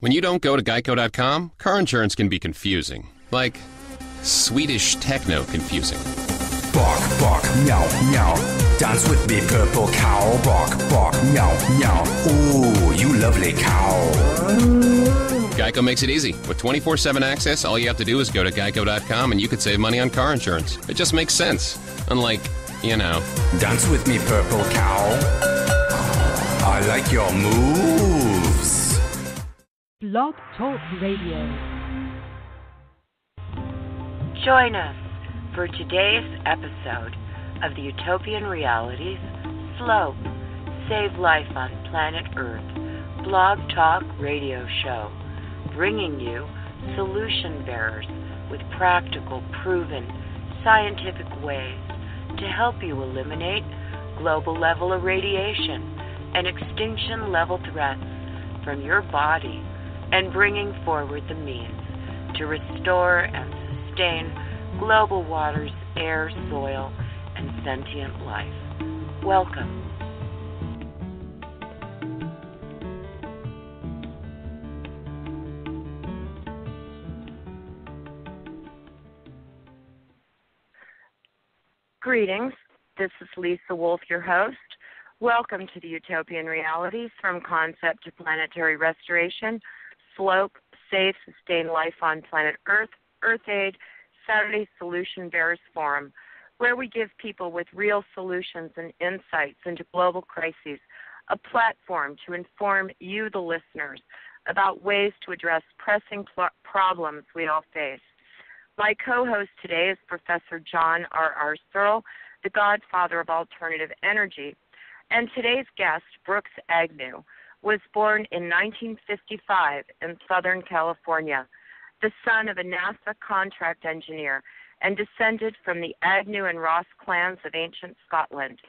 When you don't go to Geico.com, car insurance can be confusing. Like Swedish techno confusing. Bark, bark, meow, meow. Dance with me, purple cow. Bark, bark, meow, meow. Ooh, you lovely cow. Geico makes it easy. With 24/7 access, all you have to do is go to Geico.com and you could save money on car insurance. It just makes sense. Unlike, Dance with me, purple cow. I like your moves. Blog Talk Radio. Join us for today's episode of the Utopian Realities Slope, Save Life on Planet Earth Blog Talk Radio Show, bringing you solution bearers with practical, proven, scientific ways to help you eliminate global level irradiation and extinction level threats from your body and bringing forward the means to restore and sustain global waters, air, soil, and sentient life. Welcome. Greetings. This is Lisa Wolf, your host. Welcome to the Utopian Realities from Concept to Planetary Restoration, Slope, Safe, Sustain Life on Planet Earth, Earth Aid, Saturday Solution Bearers Forum, where we give people with real solutions and insights into global crises a platform to inform you, the listeners, about ways to address pressing problems we all face. My co-host today is Professor John R. Searl, the godfather of alternative energy, and today's guest, Brooks Agnew, was born in 1955 in Southern California, the son of a NASA contract engineer and descended from the Agnew and Ross clans of ancient Scotland.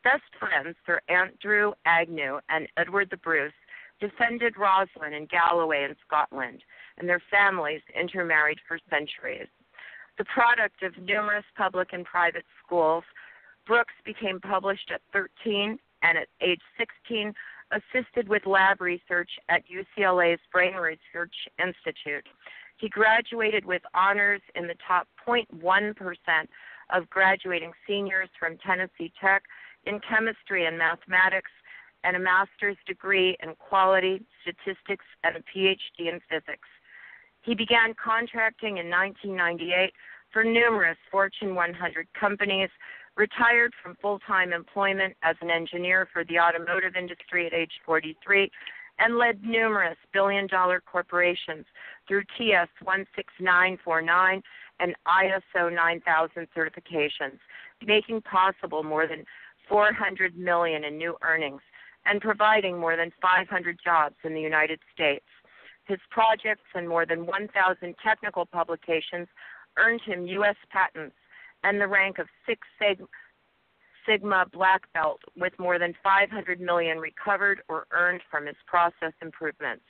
Best friends Sir Andrew Agnew and Edward the Bruce defended Roslin and Galloway in Scotland, and their families intermarried for centuries. The product of numerous public and private schools, Brooks became published at 13 and at age 16 assisted with lab research at UCLA's Brain Research Institute. He graduated with honors in the top 0.1% of graduating seniors from Tennessee Tech in chemistry and mathematics, and a master's degree in quality statistics and a PhD in physics. He began contracting in 1998 for numerous Fortune 100 companies, retired from full-time employment as an engineer for the automotive industry at age 43, and led numerous billion-dollar corporations through TS 16949 and ISO 9000 certifications, making possible more than $400 million in new earnings and providing more than 500 jobs in the United States. His projects and more than 1,000 technical publications earned him U.S. patents and the rank of Six Sigma Black Belt, with more than $500 million recovered or earned from his process improvements.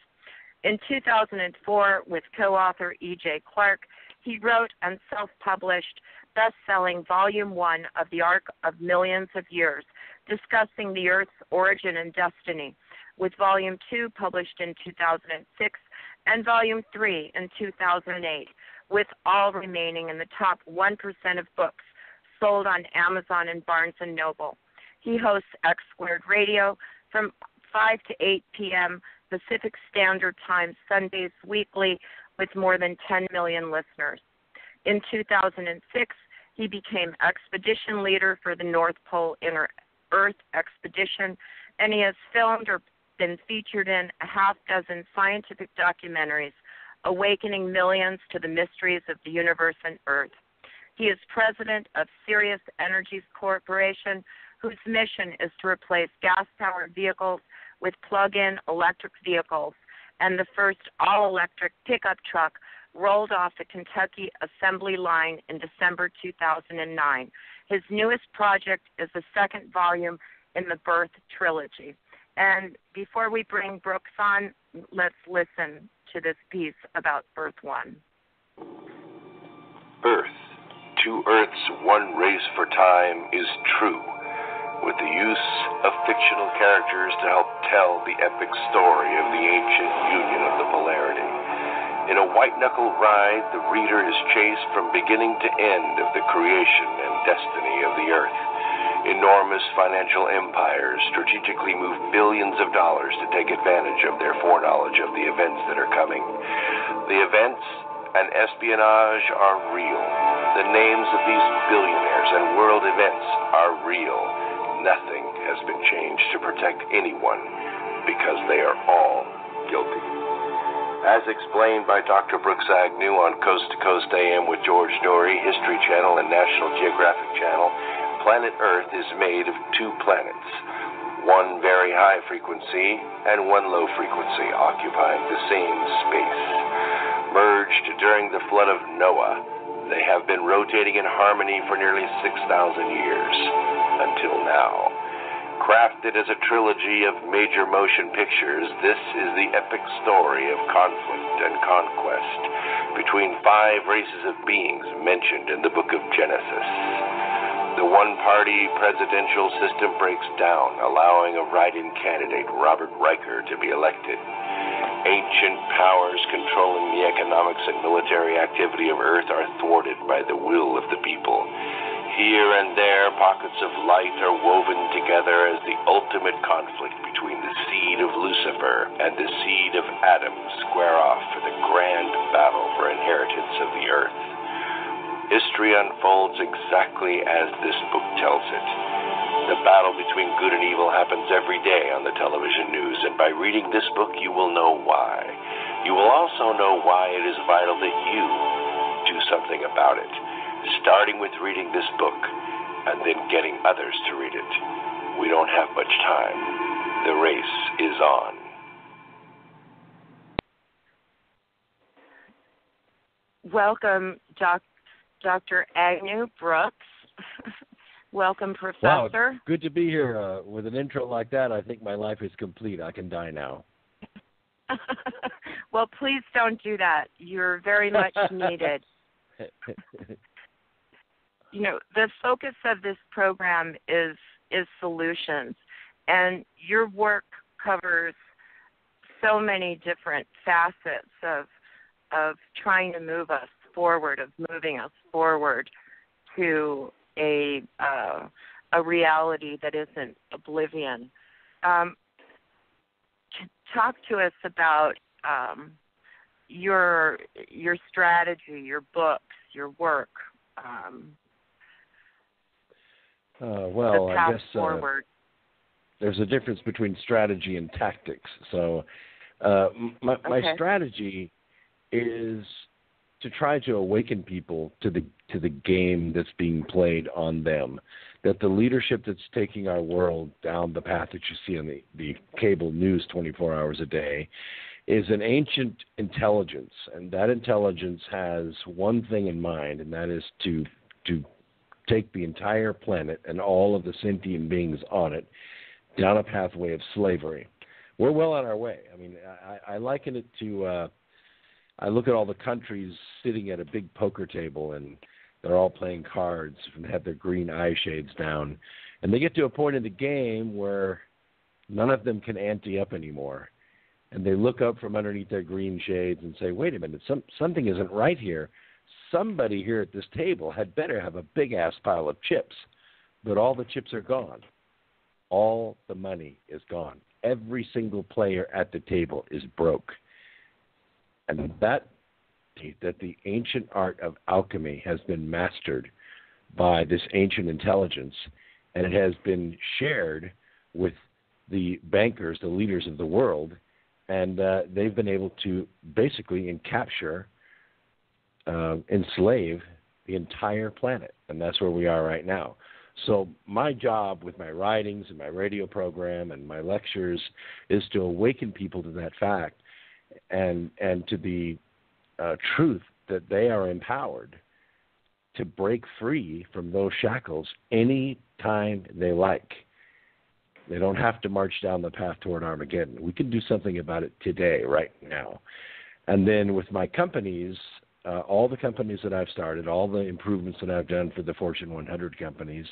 In 2004, with co-author E.J. Clark, he wrote and self-published best-selling Volume 1 of The Arc of Millions of Years, discussing the Earth's origin and destiny, with Volume 2 published in 2006 and Volume 3 in 2008, with all remaining in the top 1% of books sold on Amazon and Barnes & Noble. He hosts X Squared Radio from 5 to 8 p.m. Pacific Standard Time, Sundays weekly, with more than 10 million listeners. In 2006, he became expedition leader for the North Pole Inner Earth Expedition, and he has filmed or been featured in a half-dozen scientific documentaries, awakening millions to the mysteries of the universe and Earth. He is president of Sirius Energies Corporation, whose mission is to replace gas-powered vehicles with plug-in electric vehicles, and the first all-electric pickup truck rolled off the Kentucky assembly line in December 2009. His newest project is the second volume in the Birth Trilogy. And before we bring Brooks on, let's listen to this piece about Earth One. Earth, two Earths, one race for time is true, with the use of fictional characters to help tell the epic story of the ancient union of the Polaris. In a white-knuckle ride, the reader is chased from beginning to end of the creation and destiny of the earth. Enormous financial empires strategically move billions of dollars to take advantage of their foreknowledge of the events that are coming. The events and espionage are real. The names of these billionaires and world events are real. Nothing has been changed to protect anyone because they are all guilty. As explained by Dr. Brooks Agnew on Coast to Coast AM with George Dory, History Channel, and National Geographic Channel, planet Earth is made of two planets, one very high frequency and one low frequency, occupying the same space. Merged during the flood of Noah, they have been rotating in harmony for nearly 6,000 years, until now. Crafted as a trilogy of major motion pictures, this is the epic story of conflict and conquest between 5 races of beings mentioned in the book of Genesis. The one-party presidential system breaks down, allowing a write-in candidate, Robert Riker, to be elected. Ancient powers controlling the economics and military activity of Earth are thwarted by the will of the people. Here and there, pockets of light are woven together as the ultimate conflict between the seed of Lucifer and the seed of Adam square off for the grand battle for inheritance of the earth. History unfolds exactly as this book tells it. The battle between good and evil happens every day on the television news, and by reading this book, you will know why. You will also know why it is vital that you do something about it, starting with reading this book and then getting others to read it. We don't have much time. The race is on. Welcome, Dr. Agnew Brooks. Welcome, Professor. Wow, good to be here. With an intro like that, I think my life is complete. I can die now. Well, please don't do that. You're very much needed. You know, the focus of this program is solutions, and your work covers so many different facets of trying to move us forward, of moving us forward to a reality that isn't oblivion. Talk to us about your strategy, your books, your work. Well, I guess there's a difference between strategy and tactics. So my strategy is to try to awaken people to the game that's being played on them, that the leadership that's taking our world down the path that you see on the cable news 24 hours a day is an ancient intelligence, and that intelligence has one thing in mind, and that is to take the entire planet and all of the sentient beings on it down a pathway of slavery. We're well on our way. I mean, I liken it to I look at all the countries sitting at a big poker table, and they're all playing cards and have their green eye shades down. And they get to a point in the game where none of them can ante up anymore. And they look up from underneath their green shades and say, wait a minute, something isn't right here. Somebody here at this table had better have a big-ass pile of chips. But all the chips are gone. All the money is gone. Every single player at the table is broke. And that the ancient art of alchemy has been mastered by this ancient intelligence, and it has been shared with the bankers, the leaders of the world, and they've been able to basically enslave the entire planet, and that's where we are right now. So my job with my writings and my radio program and my lectures is to awaken people to that fact and to the truth that they are empowered to break free from those shackles any time they like. They don't have to march down the path toward Armageddon. We can do something about it today, right now. And then with my companies, all the companies that I've started, all the improvements that I've done for the Fortune 100 companies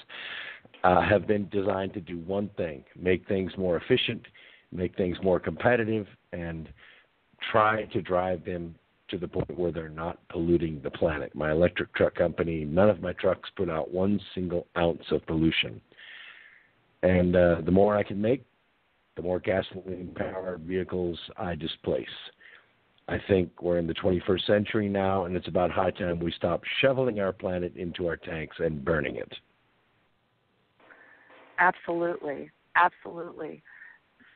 have been designed to do one thing: make things more efficient, make things more competitive, and try to drive them to the point where they're not polluting the planet. My electric truck company, none of my trucks put out 1 single ounce of pollution. And the more I can make, the more gasoline-powered vehicles I displace. I think we're in the 21st century now, and it's about high time we stop shoveling our planet into our tanks and burning it. Absolutely. Absolutely.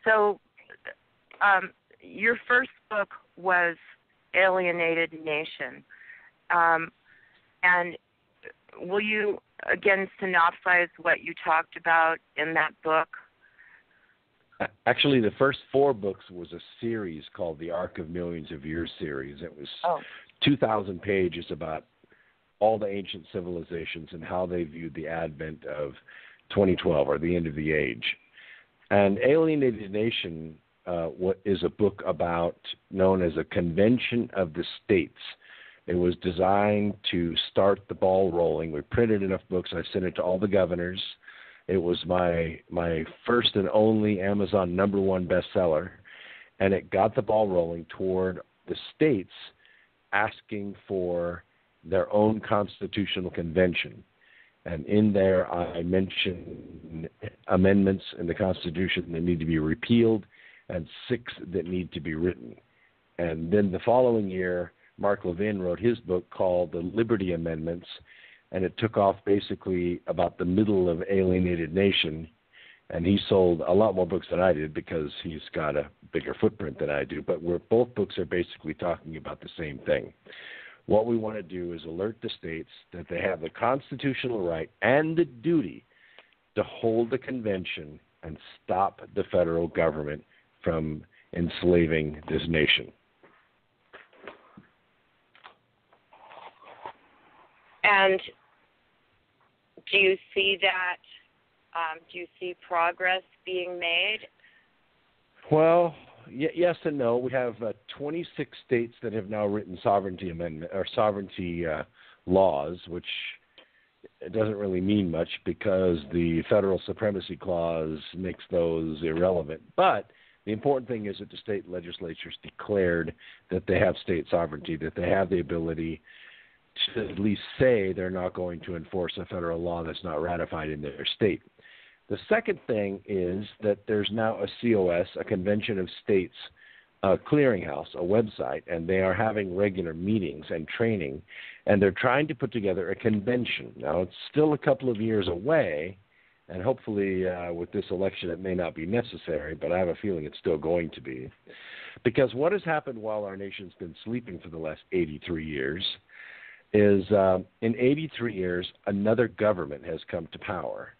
So your first book was Alienated Nation. And will you, again, synopsize what you talked about in that book? Actually, the first 4 books was a series called the Arc of Millions of Years series. It was 2,000 pages about all the ancient civilizations and how they viewed the advent of 2012, or the end of the age. And Alienated Nation is a book known as a Convention of the States. It was designed to start the ball rolling. We printed enough books. I sent it to all the governors. It was my first and only Amazon #1 bestseller, and it got the ball rolling toward the states asking for their own constitutional convention. And in there, I mentioned amendments in the Constitution that need to be repealed and 6 that need to be written. And then the following year, Mark Levin wrote his book called The Liberty Amendments, and it took off basically about the middle of Alienated Nation. And he sold a lot more books than I did because he's got a bigger footprint than I do. But both books are basically talking about the same thing. What we want to do is alert the states that they have the constitutional right and the duty to hold the convention and stop the federal government from enslaving this nation. And do you see that? Do you see progress being made? Well, yes and no. We have 26 states that have now written sovereignty laws, which it doesn't really mean much because the federal supremacy clause makes those irrelevant. But the important thing is that the state legislatures declared that they have state sovereignty, that they have the ability to at least say they're not going to enforce a federal law that's not ratified in their state. The second thing is that there's now a COS, a Convention of States clearinghouse, a website, and they are having regular meetings and training, and they're trying to put together a convention. Now, it's still a couple of years away, and hopefully with this election it may not be necessary, but I have a feeling it's still going to be. Because what has happened while our nation's been sleeping for the last 83 years is in 83 years, another government has come to power.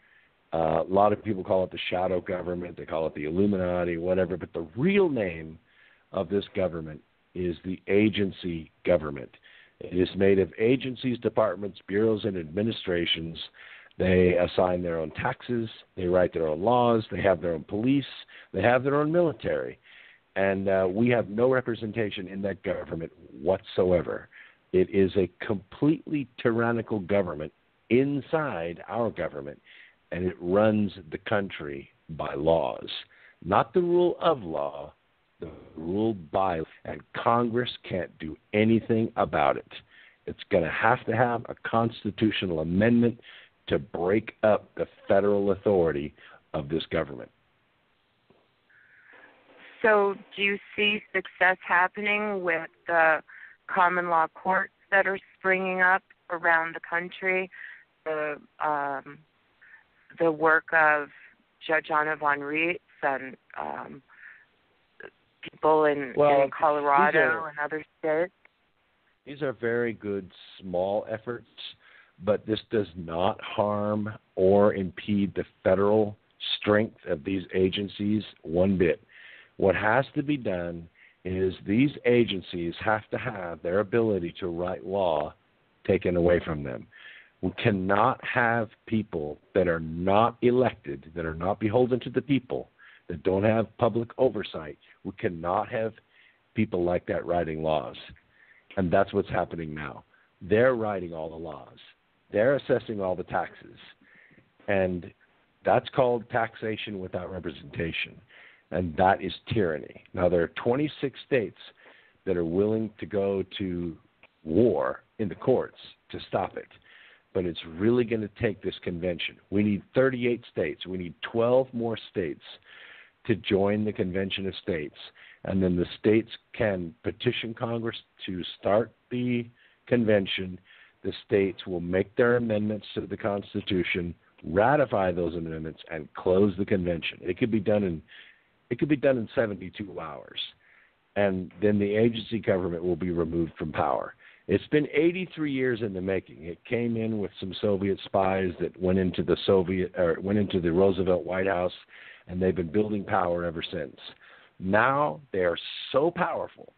A lot of people call it the shadow government. They call it the Illuminati, whatever. But the real name of this government is the agency government. It is made of agencies, departments, bureaus, and administrations. They assign their own taxes. They write their own laws. They have their own police. They have their own military. And we have no representation in that government whatsoever. It is a completely tyrannical government inside our government, and it runs the country by laws. Not the rule of law, the rule by law. And Congress can't do anything about it. It's going to have a constitutional amendment to break up the federal authority of this government. So do you see success happening with the common law courts that are springing up around the country? The work of Judge Anna von Reitz and people in Colorado and other states? These are very good small efforts, but this does not harm or impede the federal strength of these agencies one bit. What has to be done is these agencies have to have their ability to write law taken away from them. We cannot have people that are not elected, that are not beholden to the people, that don't have public oversight. We cannot have people like that writing laws. And that's what's happening now. They're writing all the laws. They're assessing all the taxes. And that's called taxation without representation. And that is tyranny. Now, there are 26 states that are willing to go to war in the courts to stop it. But it's really going to take this convention. We need 38 states. We need 12 more states to join the Convention of States. And then the states can petition Congress to start the convention. The states will make their amendments to the Constitution, ratify those amendments, and close the convention. It could be done in 72 hours. And then the agency government will be removed from power. It's been 83 years in the making. It came in with some Soviet spies that went into the Roosevelt White House, and they've been building power ever since. Now they are so powerful.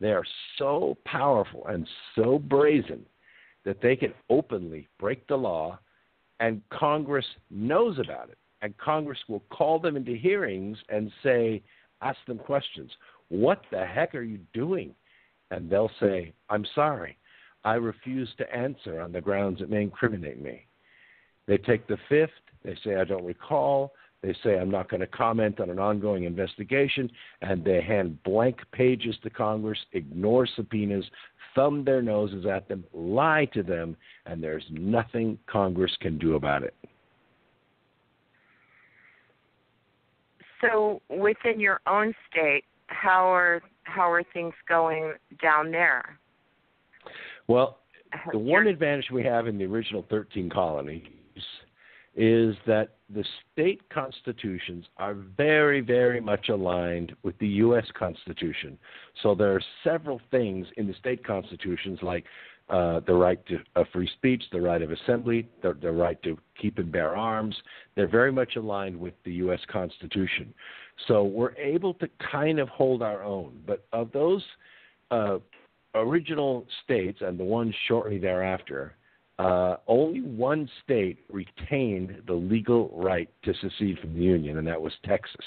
They are so powerful and so brazen that they can openly break the law, and Congress knows about it. And Congress will call them into hearings and ask them questions. What the heck are you doing? And they'll say, I'm sorry, I refuse to answer on the grounds it may incriminate me. They take the fifth. They say, I don't recall. They say, I'm not going to comment on an ongoing investigation. And they hand blank pages to Congress, ignore subpoenas, thumb their noses at them, lie to them, and there's nothing Congress can do about it. So within your own state, how are things going down there? Well, the one advantage we have in the original 13 colonies is that the state constitutions are very, very much aligned with the U.S. Constitution. So there are several things in the state constitutions like the right to free speech, the right of assembly, the right to keep and bear arms. They're very much aligned with the U.S. Constitution. So we're able to kind of hold our own. But of those original states and the ones shortly thereafter, only one state retained the legal right to secede from the Union, and that was Texas.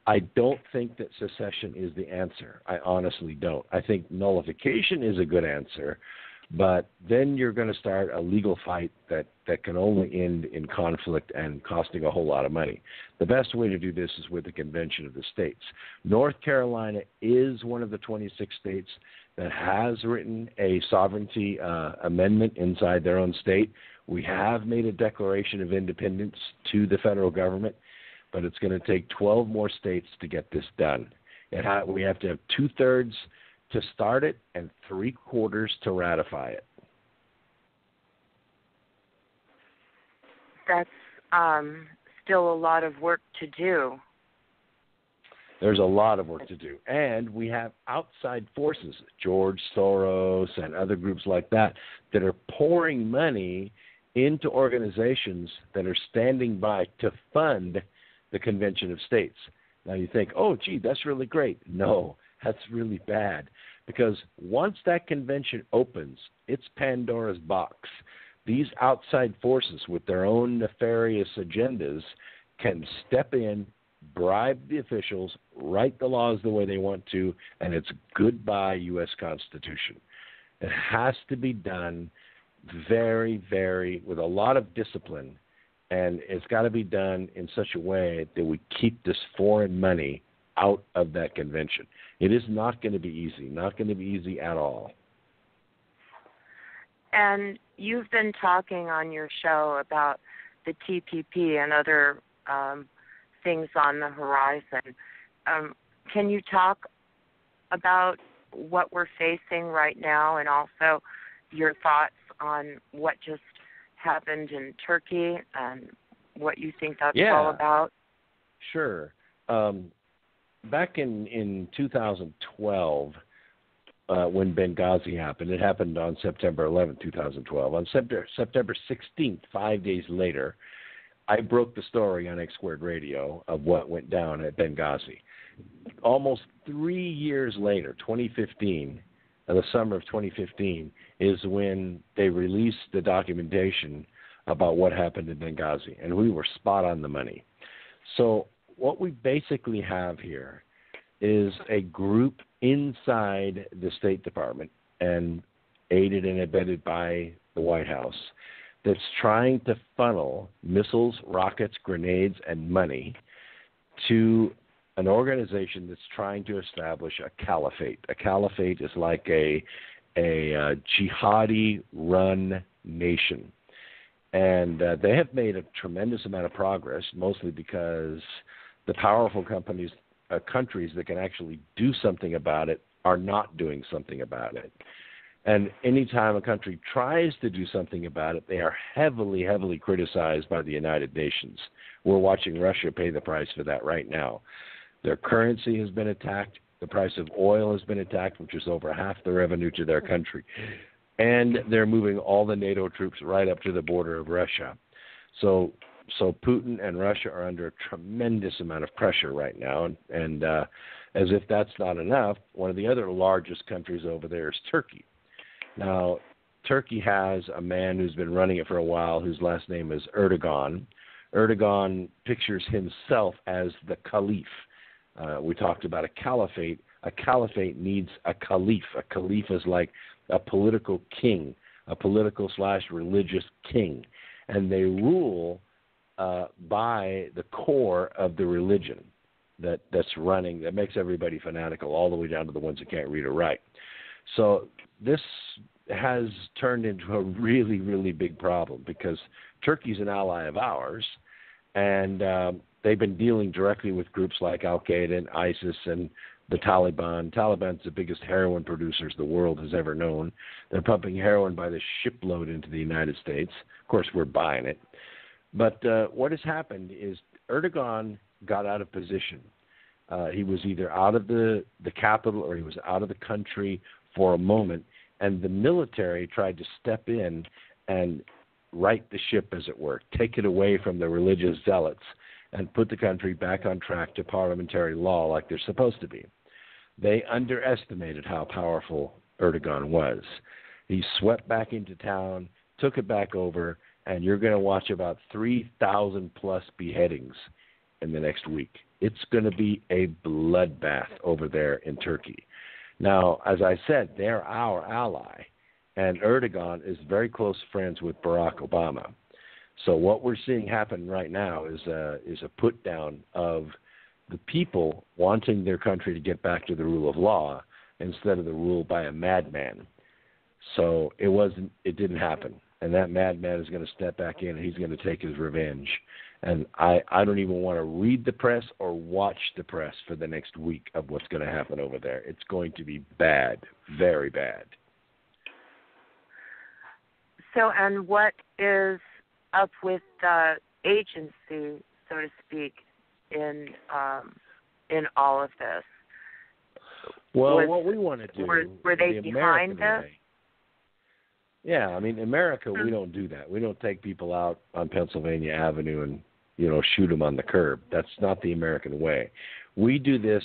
I don't think that secession is the answer. I honestly don't. I think nullification is a good answer, but then you're going to start a legal fight that can only end in conflict and costing a whole lot of money. The best way to do this is with the Convention of the States. North Carolina is one of the 26 states that has written a sovereignty amendment inside their own state. We have made a declaration of independence to the federal government, but it's going to take 12 more states to get this done. We have to have 2/3 to start it and 3/4 to ratify it. That's still a lot of work to do. There's a lot of work to do. And we have outside forces, George Soros and other groups like that are pouring money into organizations that are standing by to fund the Convention of States. Now you think, oh, gee, that's really great. No, that's really bad. Because once that convention opens, it's Pandora's box. These outside forces with their own nefarious agendas can step in, bribe the officials, write the laws the way they want to, and it's goodbye U.S. Constitution. It has to be done very, very, with a lot of discipline, and it's got to be done in such a way that we keep this foreign money out of that convention. It is not going to be easy, not going to be easy at all. And you've been talking on your show about the TPP and other things on the horizon. Can you talk about what we're facing right now and also your thoughts on what just happened in Turkey and what you think that's all about? Sure. Back in 2012, when Benghazi happened, it happened on September 11, 2012. On September 16th, 5 days later, I broke the story on X Squared Radio of what went down at Benghazi. Almost 3 years later, 2015, the summer of 2015, is when they released the documentation about what happened in Benghazi, and we were spot on the money. So what we basically have here is a group inside the State Department and aided and abetted by the White House that's trying to funnel missiles, rockets, grenades, and money to an organization that's trying to establish a caliphate. A caliphate is like a jihadi-run nation. And they have made a tremendous amount of progress, mostly because the powerful countries that can actually do something about it are not doing something about it. And anytime a country tries to do something about it, they are heavily, heavily criticized by the United Nations. We're watching Russia pay the price for that right now. Their currency has been attacked. The price of oil has been attacked, which is over half the revenue to their country. And they're moving all the NATO troops right up to the border of Russia. So Putin and Russia are under a tremendous amount of pressure right now. And as if that's not enough, one of the other largest countries over there is Turkey. Now, Turkey has a man who's been running it for a while whose last name is Erdogan. Erdogan pictures himself as the caliph. We talked about a caliphate. A caliphate needs a caliph. A caliph is like a political king, a political/religious king. And they rule by the core of the religion that's running, that makes everybody fanatical, all the way down to the ones that can't read or write. So this has turned into a really, really big problem because Turkey's an ally of ours, and they've been dealing directly with groups like Al-Qaeda and ISIS and the Taliban. Taliban's the biggest heroin producers the world has ever known. They're pumping heroin by the shipload into the United States. Of course, we're buying it. But what has happened is Erdogan got out of position. He was either out of the capital or he was out of the country for a moment, and the military tried to step in and right the ship, as it were, take it away from the religious zealots and put the country back on track to parliamentary law like they're supposed to be. They underestimated how powerful Erdogan was. He swept back into town, took it back over, and you're going to watch about 3,000 plus beheadings in the next week. It's going to be a bloodbath over there in Turkey. Now, as I said, they're our ally, and Erdogan is very close friends with Barack Obama. So what we're seeing happen right now is a put down of the people wanting their country to get back to the rule of law instead of the rule by a madman. So it didn't happen, and that madman is going to step back in and he's going to take his revenge. And I don't even want to read the press or watch the press for the next week of what's going to happen over there. It's going to be bad, very bad. So, and what is up with the agency, so to speak, in all of this? Well, what we want to do... Were they behind this? Yeah, I mean, in America, we don't do that. We don't take people out on Pennsylvania Avenue and, shoot them on the curb. That's not the American way. We do this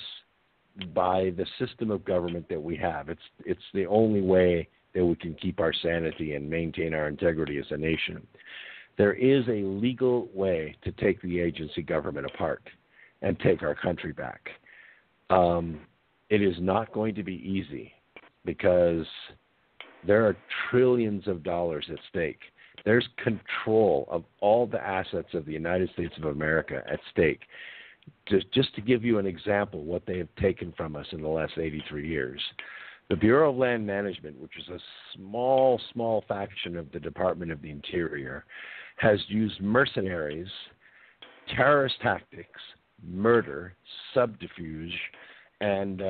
by the system of government that we have. It's the only way that we can keep our sanity and maintain our integrity as a nation. There is a legal way to take the agency government apart and take our country back. It is not going to be easy because there are trillions of dollars at stake. There's control of all the assets of the United States of America at stake. Just to give you an example of what they have taken from us in the last 83 years, the Bureau of Land Management, which is a small, small faction of the Department of the Interior, has used mercenaries, terrorist tactics, murder, subterfuge, and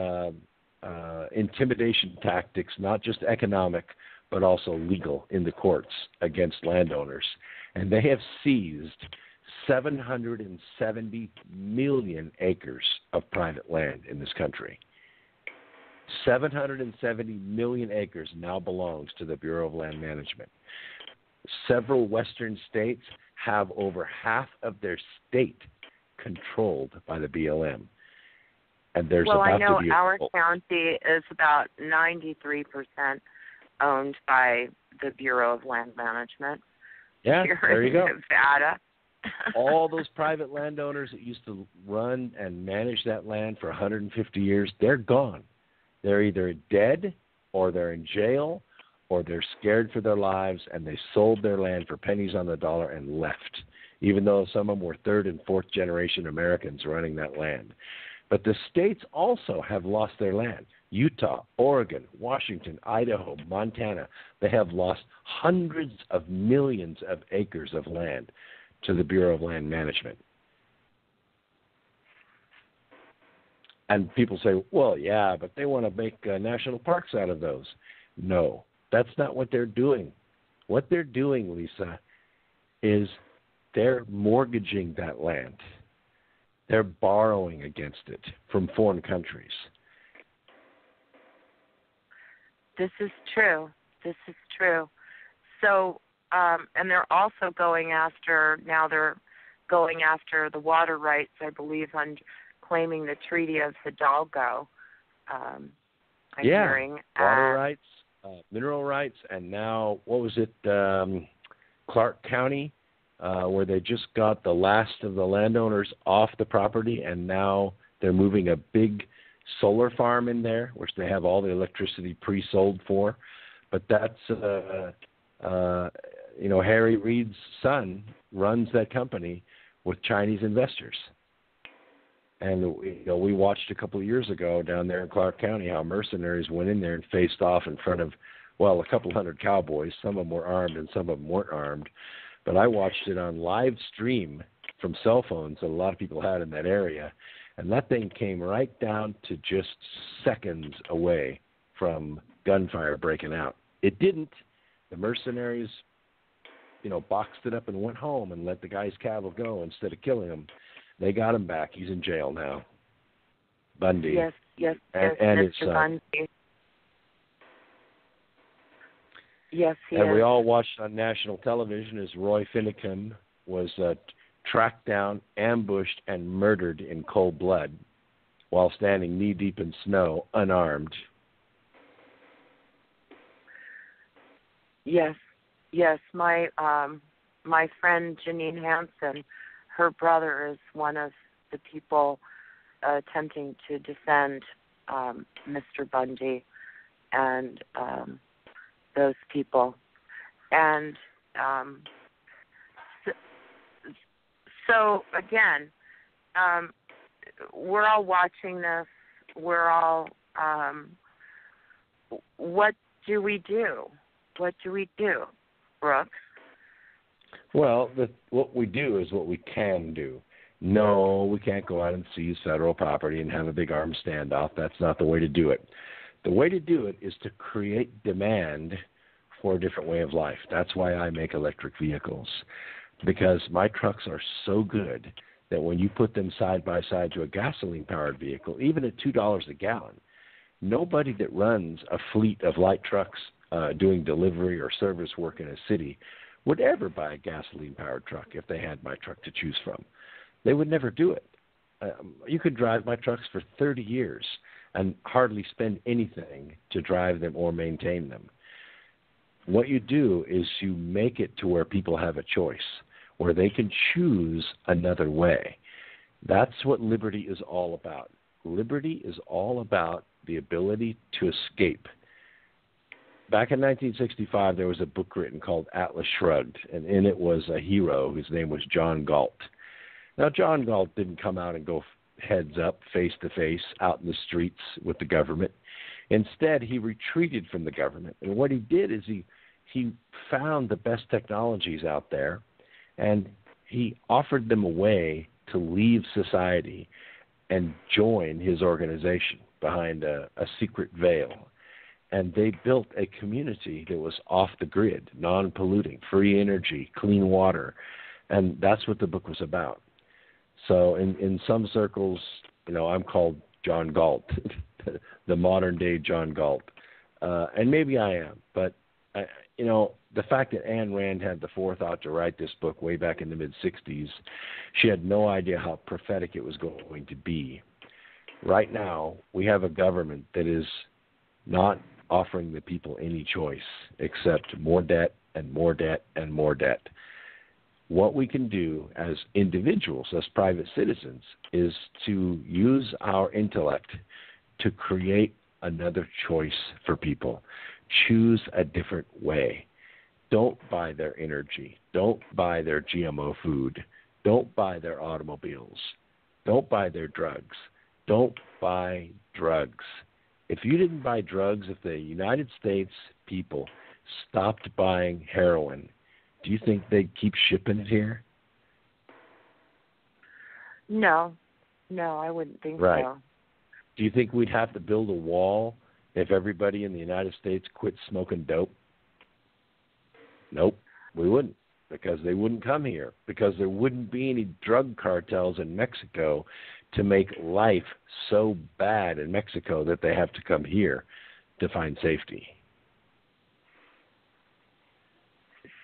intimidation tactics, not just economic, but also legal in the courts against landowners. And they have seized 770 million acres of private land in this country. 770 million acres now belongs to the Bureau of Land Management. Several western states have over half of their state controlled by the BLM. And there's about I know to be our county is about 93% owned by the Bureau of Land Management. Yeah, there you go. Nevada. All those private landowners that used to run and manage that land for 150 years, they're gone. They're either dead or they're in jail or they're scared for their lives and they sold their land for pennies on the dollar and left, even though some of them were third and fourth generation Americans running that land. But the states also have lost their land. Utah, Oregon, Washington, Idaho, Montana, they have lost hundreds of millions of acres of land to the Bureau of Land Management. And people say, well, yeah, but they want to make national parks out of those. No, that's not what they're doing. What they're doing, Lisa, is they're mortgaging that land. They're borrowing against it from foreign countries. This is true. So, and they're also going after the water rights, I believe, on claiming the Treaty of Hidalgo. Hearing. Water rights, mineral rights, and now, what was it, Clark County, where they just got the last of the landowners off the property, and now they're moving a big solar farm in there, which they have all the electricity pre-sold for. But that's, Harry Reid's son runs that company with Chinese investors. And we watched a couple of years ago down there in Clark County how mercenaries went in there and faced off in front of, a couple hundred cowboys. Some of them were armed and some of them weren't armed. But I watched it on live stream from cell phones that a lot of people had in that area. And that thing came right down to just seconds away from gunfire breaking out. It didn't. The mercenaries, boxed it up and went home and let the guy's cattle go instead of killing him. They got him back. He's in jail now. Bundy. Yes, and Mr. Bundy. Yes, he and is. we all watched on national television as Roy Finicum was tracked down, ambushed, and murdered in cold blood while standing knee-deep in snow, unarmed. Yes. My friend Janine Hansen, her brother is one of the people attempting to defend Mr. Bundy and those people. And so again, we're all watching this. We're all, what do we do? Brooks? Well, what we do is what we can do. No, we can't go out and seize federal property and have a big armed standoff. That's not the way to do it. The way to do it is to create demand for a different way of life. That's why I make electric vehicles, because my trucks are so good that when you put them side by side to a gasoline-powered vehicle, even at $2 a gallon, nobody that runs a fleet of light trucks doing delivery or service work in a city would ever buy a gasoline-powered truck if they had my truck to choose from. They would never do it. You could drive my trucks for 30 years and hardly spend anything to drive them or maintain them. What you do is you make it to where people have a choice, where they can choose another way. That's what liberty is all about. Liberty is all about the ability to escape. Back in 1965, there was a book written called Atlas Shrugged, and in it was a hero whose name was John Galt. Now, John Galt didn't come out and go heads up, face to face, out in the streets with the government. Instead, he retreated from the government. And what he did is he found the best technologies out there, and he offered them a way to leave society and join his organization behind a secret veil. And they built a community that was off the grid, non-polluting, free energy, clean water. And that's what the book was about. So in some circles, I'm called John Galt, the modern-day John Galt. And maybe I am. But, the fact that Ayn Rand had the forethought to write this book way back in the mid-'60s, she had no idea how prophetic it was going to be. Right now, we have a government that is not offering the people any choice except more debt and more debt and more debt. What we can do as individuals, as private citizens, is to use our intellect to create another choice for people. Choose a different way. Don't buy their energy. Don't buy their GMO food. Don't buy their automobiles. Don't buy their drugs. don't buy drugs. If you didn't buy drugs, if the United States people stopped buying heroin, do you think they'd keep shipping it here? No, I wouldn't think right. so. Do you think we'd have to build a wall if everybody in the United States quit smoking dope? Nope, we wouldn't, because they wouldn't come here, because there wouldn't be any drug cartels in Mexico to make life so bad in Mexico that they have to come here to find safety.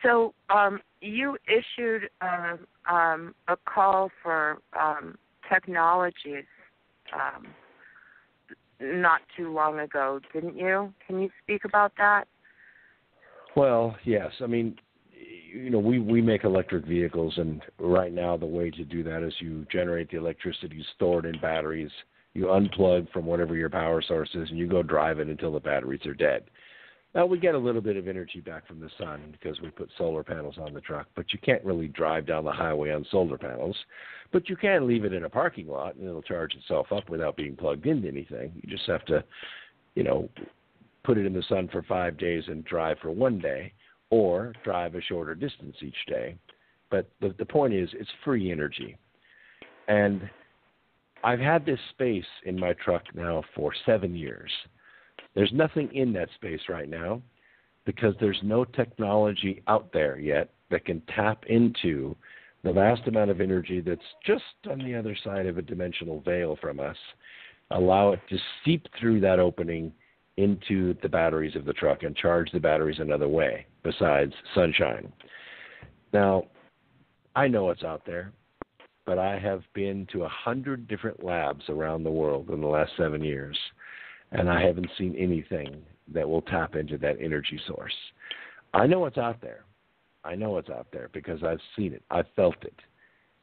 So you issued a call for technologies not too long ago, didn't you? Can you speak about that? Well, yes. I mean, we make electric vehicles, and right now the way to do that is you generate the electricity stored in batteries, you unplug from whatever your power source is, and you go drive it until the batteries are dead. Now, we get a little bit of energy back from the sun because we put solar panels on the truck, but you can't really drive down the highway on solar panels. But you can leave it in a parking lot, and it'll charge itself up without being plugged into anything. You just have to, put it in the sun for 5 days and drive for 1 day, or drive a shorter distance each day. But the point is, it's free energy. And I've had this space in my truck now for 7 years. There's nothing in that space right now because there's no technology out there yet that can tap into the vast amount of energy that's just on the other side of a dimensional veil from us, allow it to seep through that opening into the batteries of the truck and charge the batteries another way besides sunshine. Now, I know it's out there, but I have been to 100 different labs around the world in the last 7 years, and I haven't seen anything that will tap into that energy source. I know it's out there. I know it's out there because I've seen it. I've felt it.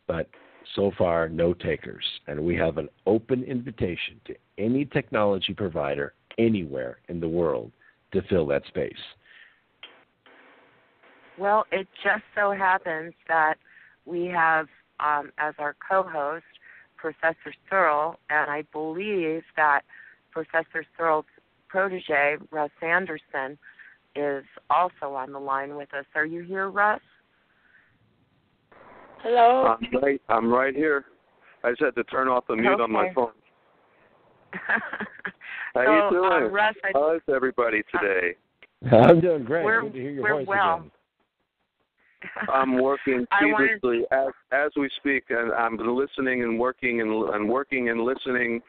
But so far, no takers. And we have an open invitation to any technology provider anywhere in the world to fill that space. Well, it just so happens that we have as our co-host Professor Searl, and I believe that Professor Searl's protege, Russ Anderson, is also on the line with us. Are you here, Russ? Hello? I'm right here. I just had to turn off the mute on my phone. How you doing? Russ, how's everybody today? I'm doing great. Good to hear your voice again. I'm working feverishly as we speak, and I'm listening and working and listening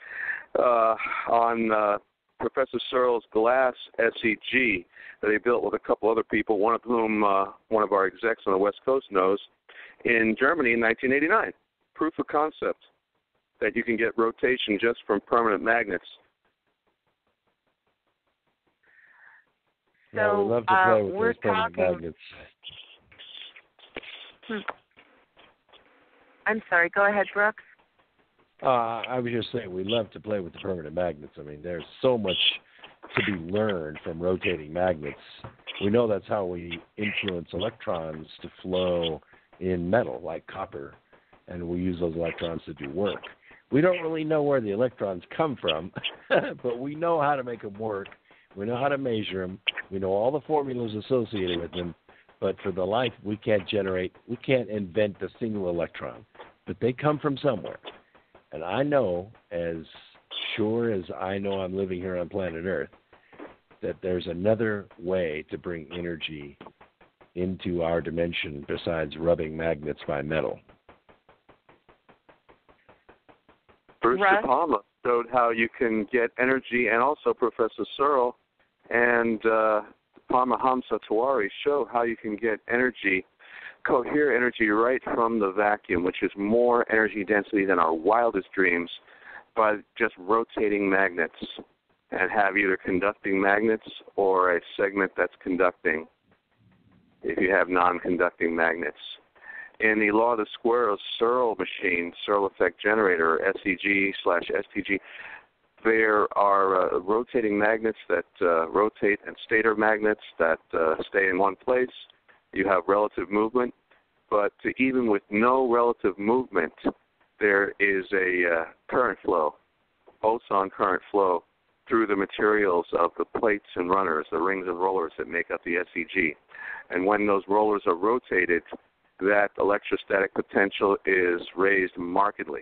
on Professor Searl's glass SEG that he built with a couple other people, one of whom one of our execs on the West Coast knows, in Germany in 1989. Proof of concept that you can get rotation just from permanent magnets. So yeah, we love to play with those permanent magnets. I'm sorry, go ahead, Brooks. I was just saying we love to play with the permanent magnets. I mean, there's so much to be learned from rotating magnets. We know that's how we influence electrons to flow in metal, like copper, and we use those electrons to do work. We don't really know where the electrons come from, but we know how to make them work. We know how to measure them. We know all the formulas associated with them. But for the life, we can't invent a single electron. But they come from somewhere. And I know, as sure as I know I'm living here on planet Earth, that there's another way to bring energy into our dimension besides rubbing magnets by metal. Bruce De Palma showed how you can get energy, and also Professor Searl and Paramahamsa Tewari show how you can get energy, coherent energy right from the vacuum, which is more energy density than our wildest dreams, by just rotating magnets, and have either conducting magnets or a segment that's conducting if you have non-conducting magnets. In the law of the square of Searl machine, Searl effect generator, SEG/STG, there are rotating magnets that rotate and stator magnets that stay in one place. You have relative movement, but even with no relative movement, there is a current flow boson current flow through the materials of the plates and runners, the rings and rollers that make up the SEG. And when those rollers are rotated, that electrostatic potential is raised markedly.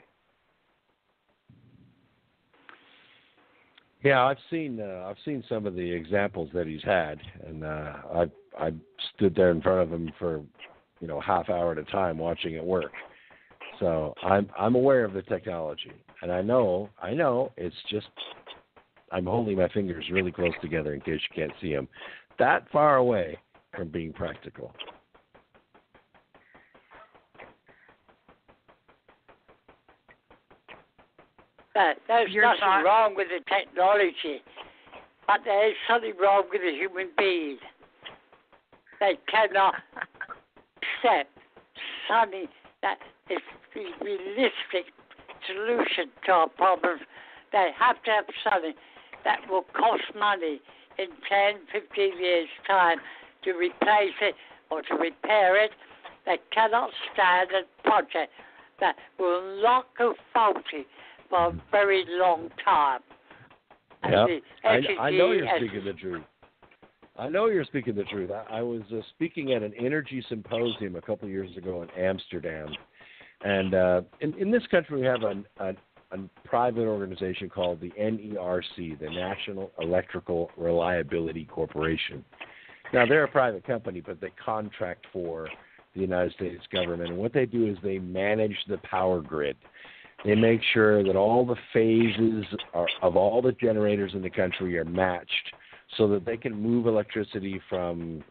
Yeah, I've seen some of the examples that he's had, and I've stood there in front of him for half hour at a time watching it work. So I'm aware of the technology, and I know it's just I'm holding my fingers really close together in case you can't see them, that far away from being practical. There's nothing wrong with the technology, but there is something wrong with the human being. They cannot accept something that is a realistic solution to our problems. They have to have something that will cost money in 10, 15 years' time to replace it or to repair it. They cannot stand a project that will not go faulty for a very long time. Yep. I know you're speaking the truth. I know you're speaking the truth. I was speaking at an energy symposium a couple of years ago in Amsterdam. And in this country, we have a private organization called the NERC, the National Electrical Reliability Corporation. Now, they're a private company, but they contract for the United States government. And what they do is they manage the power grid. They make sure that all the phases of all the generators in the country are matched so that they can move electricity from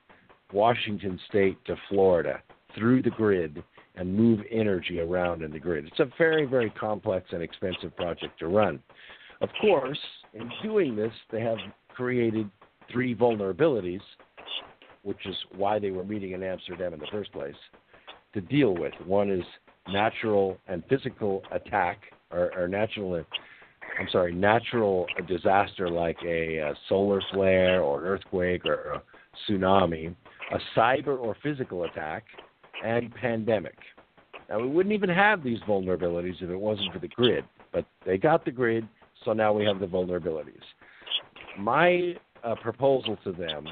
Washington State to Florida through the grid and move energy around in the grid. It's a very, very complex and expensive project to run. Of course, in doing this, they have created 3 vulnerabilities, which is why they were meeting in Amsterdam in the first place, to deal with. One is natural and physical attack, or natural disaster like a solar flare or an earthquake or a tsunami, a cyber or physical attack, and pandemic. Now, we wouldn't even have these vulnerabilities if it wasn't for the grid, but they got the grid, so now we have the vulnerabilities. My proposal to them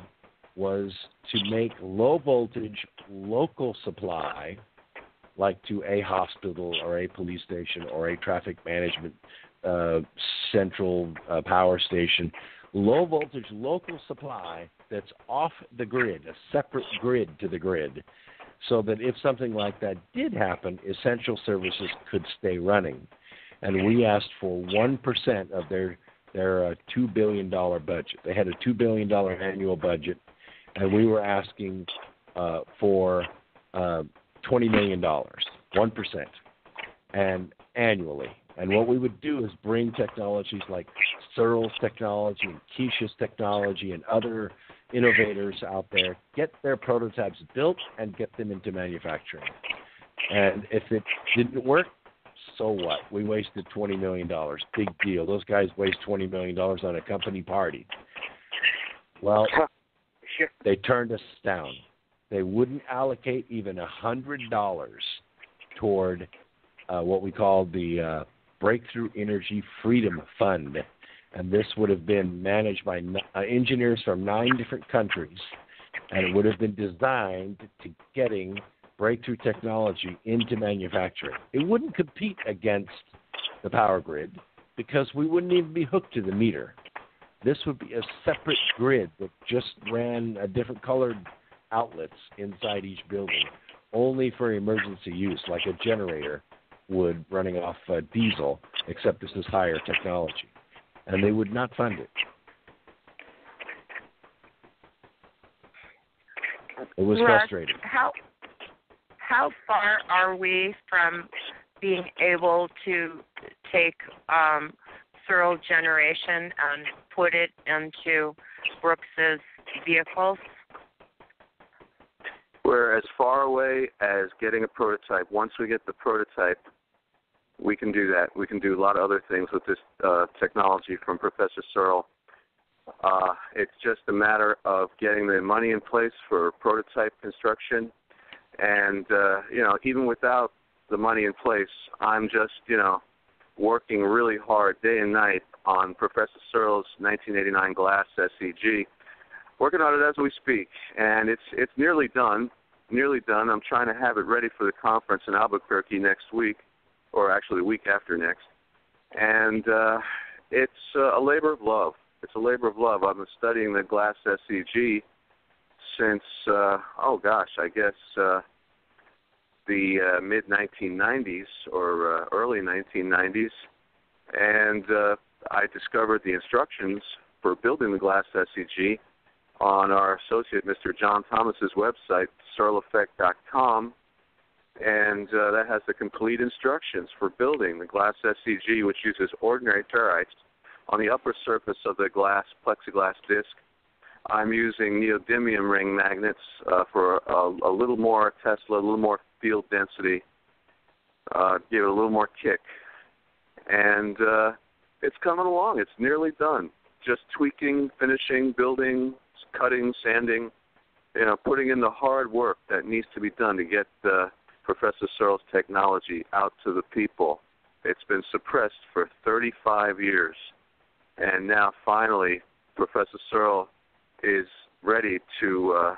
was to make low-voltage local supply, like to a hospital or a police station or a traffic management central power station, low-voltage local supply that's off the grid, a separate grid to the grid, so that if something like that did happen, essential services could stay running. And we asked for 1% of their $2 billion budget. They had a $2 billion annual budget, and we were asking for $20 million, 1%, and annually. And what we would do is bring technologies like Searl's technology and Keisha's technology and other innovators out there, get their prototypes built and get them into manufacturing. And if it didn't work, so what? We wasted $20 million. Big deal. Those guys waste $20 million on a company party. Well, they turned us down. They wouldn't allocate even $100 toward what we call the Breakthrough Energy Freedom Fund. And this would have been managed by engineers from 9 different countries, and it would have been designed to getting breakthrough technology into manufacturing. It wouldn't compete against the power grid because we wouldn't even be hooked to the meter. This would be a separate grid that just ran different colored outlets inside each building, only for emergency use, like a generator would running off diesel, except this is higher technology. And they would not fund it. It was frustrating. How far are we from being able to take Searl generation and put it into Brooks's vehicles? We're as far away as getting a prototype. Once we get the prototype, we can do that. We can do a lot of other things with this technology from Professor Searl. It's just a matter of getting the money in place for prototype construction. And, even without the money in place, I'm just, working really hard day and night on Professor Searl's 1989 glass SEG. Working on it as we speak, and it's nearly done. Nearly done. I'm trying to have it ready for the conference in Albuquerque next week, or actually the week after next. And it's a labor of love. It's a labor of love. I've been studying the glass SEG since, I guess the mid-1990s or early 1990s. And I discovered the instructions for building the glass SEG on our associate, Mr. John Thomas's website, searleffect.com, and that has the complete instructions for building the glass SEG, which uses ordinary ferrites on the upper surface of the plexiglass disc. I'm using neodymium ring magnets for a little more Tesla, a little more field density, give it a little more kick. And it's coming along. It's nearly done. Just tweaking, finishing, building, cutting, sanding, putting in the hard work that needs to be done to get Professor Searl's technology out to the people. It's been suppressed for 35 years, and now finally Professor Searl is ready to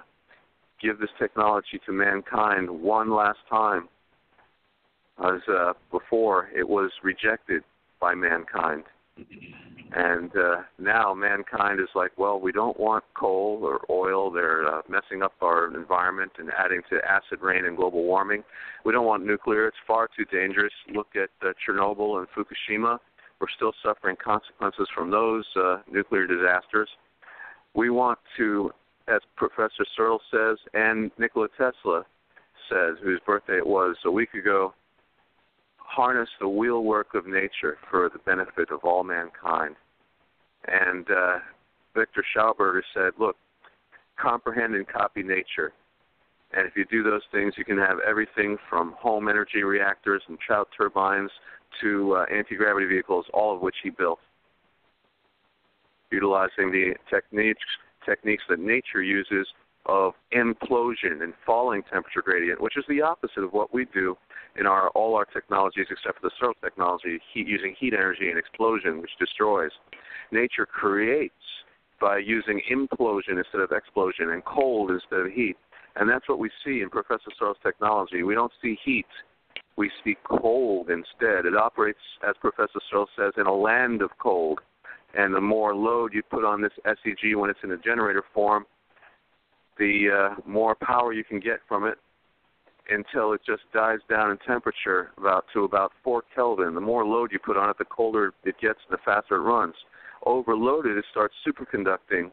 give this technology to mankind one last time, as before it was rejected by mankind. And now mankind is like, well, we don't want coal or oil. They're messing up our environment and adding to acid rain and global warming. We don't want nuclear. It's far too dangerous. Look at Chernobyl and Fukushima. We're still suffering consequences from those nuclear disasters. We want to, as Professor Searl says, and Nikola Tesla says, whose birthday it was a week ago, harness the wheelwork of nature for the benefit of all mankind. And Victor Schauberger said, look, comprehend and copy nature. And if you do those things, you can have everything from home energy reactors and trout turbines to anti-gravity vehicles, all of which he built, utilizing the techniques that nature uses of implosion and falling temperature gradient, which is the opposite of what we do in all our technologies except for the Searl technology, using heat energy and explosion, which destroys. Nature creates by using implosion instead of explosion and cold instead of heat. And that's what we see in Professor Searl's technology. We don't see heat. We see cold instead. It operates, as Professor Searl says, in a land of cold. And the more load you put on this SEG when it's in a generator form, the more power you can get from it until it just dies down in temperature to about 4 Kelvin. The more load you put on it, the colder it gets and the faster it runs. Overloaded, it starts superconducting,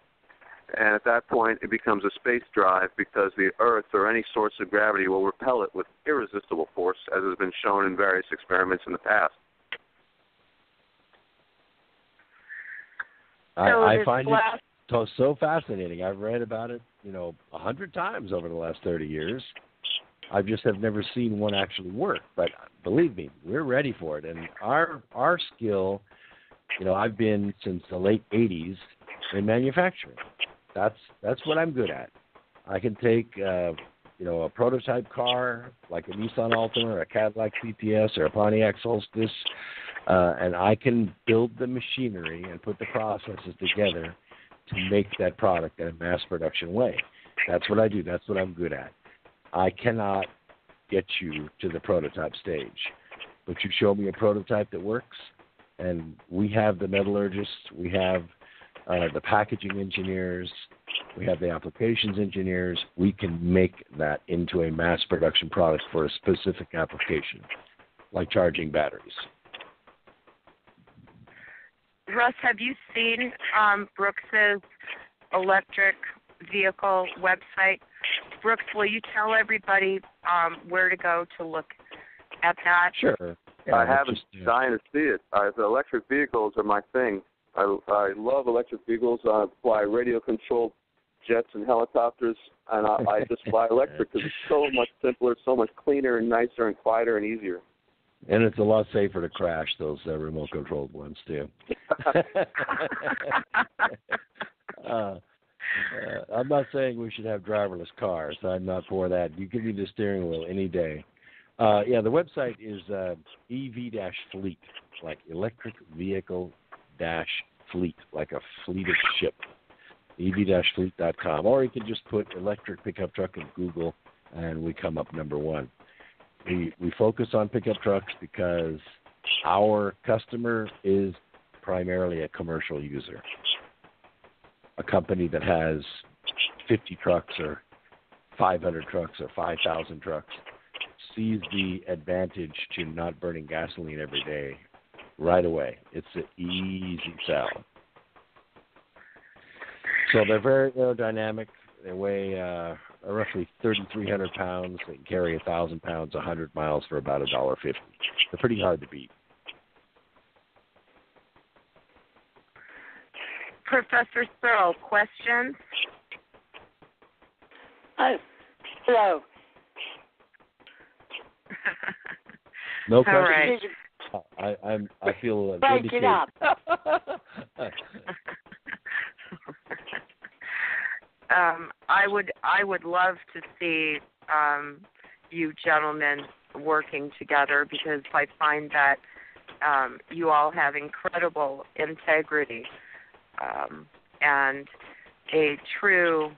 and at that point it becomes a space drive because the Earth or any source of gravity will repel it with irresistible force, as has been shown in various experiments in the past. I find it so fascinating. I've read about it, 100 times over the last 30 years. I just have never seen one actually work. But believe me, we're ready for it. And our skill, I've been since the late 80s in manufacturing. That's what I'm good at. I can take, a prototype car like a Nissan Altima or a Cadillac CTS or a Pontiac Solstice, and I can build the machinery and put the processes together to make that product in a mass production way. That's what I do. That's what I'm good at. I cannot get you to the prototype stage, but you show me a prototype that works, and we have the metallurgists, we have the packaging engineers, we have the applications engineers. We can make that into a mass production product for a specific application, like charging batteries. Russ, have you seen Brooks's electric vehicle website? Brooks, will you tell everybody where to go to look at that? Sure. Yeah, I haven't dying to see it. The electric vehicles are my thing. I love electric vehicles. I fly radio-controlled jets and helicopters, and I just fly electric because it's so much simpler, so much cleaner and nicer and quieter and easier. And it's a lot safer to crash those remote-controlled ones, too. I'm not saying we should have driverless cars. I'm not for that. You give me the steering wheel any day. The website is EV-Fleet. like electric vehicle fleet, like a fleet of ship. ev-fleet.com, or you can just put electric pickup truck in Google, and we come up number one. We focus on pickup trucks because our customer is primarily a commercial user. A company that has 50 trucks or 500 trucks or 5,000 trucks sees the advantage to not burning gasoline every day right away. It's an easy sell. So they're very aerodynamic. They weigh roughly 3,300 pounds. They can carry 1,000 pounds, 100 miles for about $1.50. They're pretty hard to beat. Professor Searl, questions? Hello. No questions. Right. I feel break it up. I would love to see you gentlemen working together, because I find that you all have incredible integrity and a true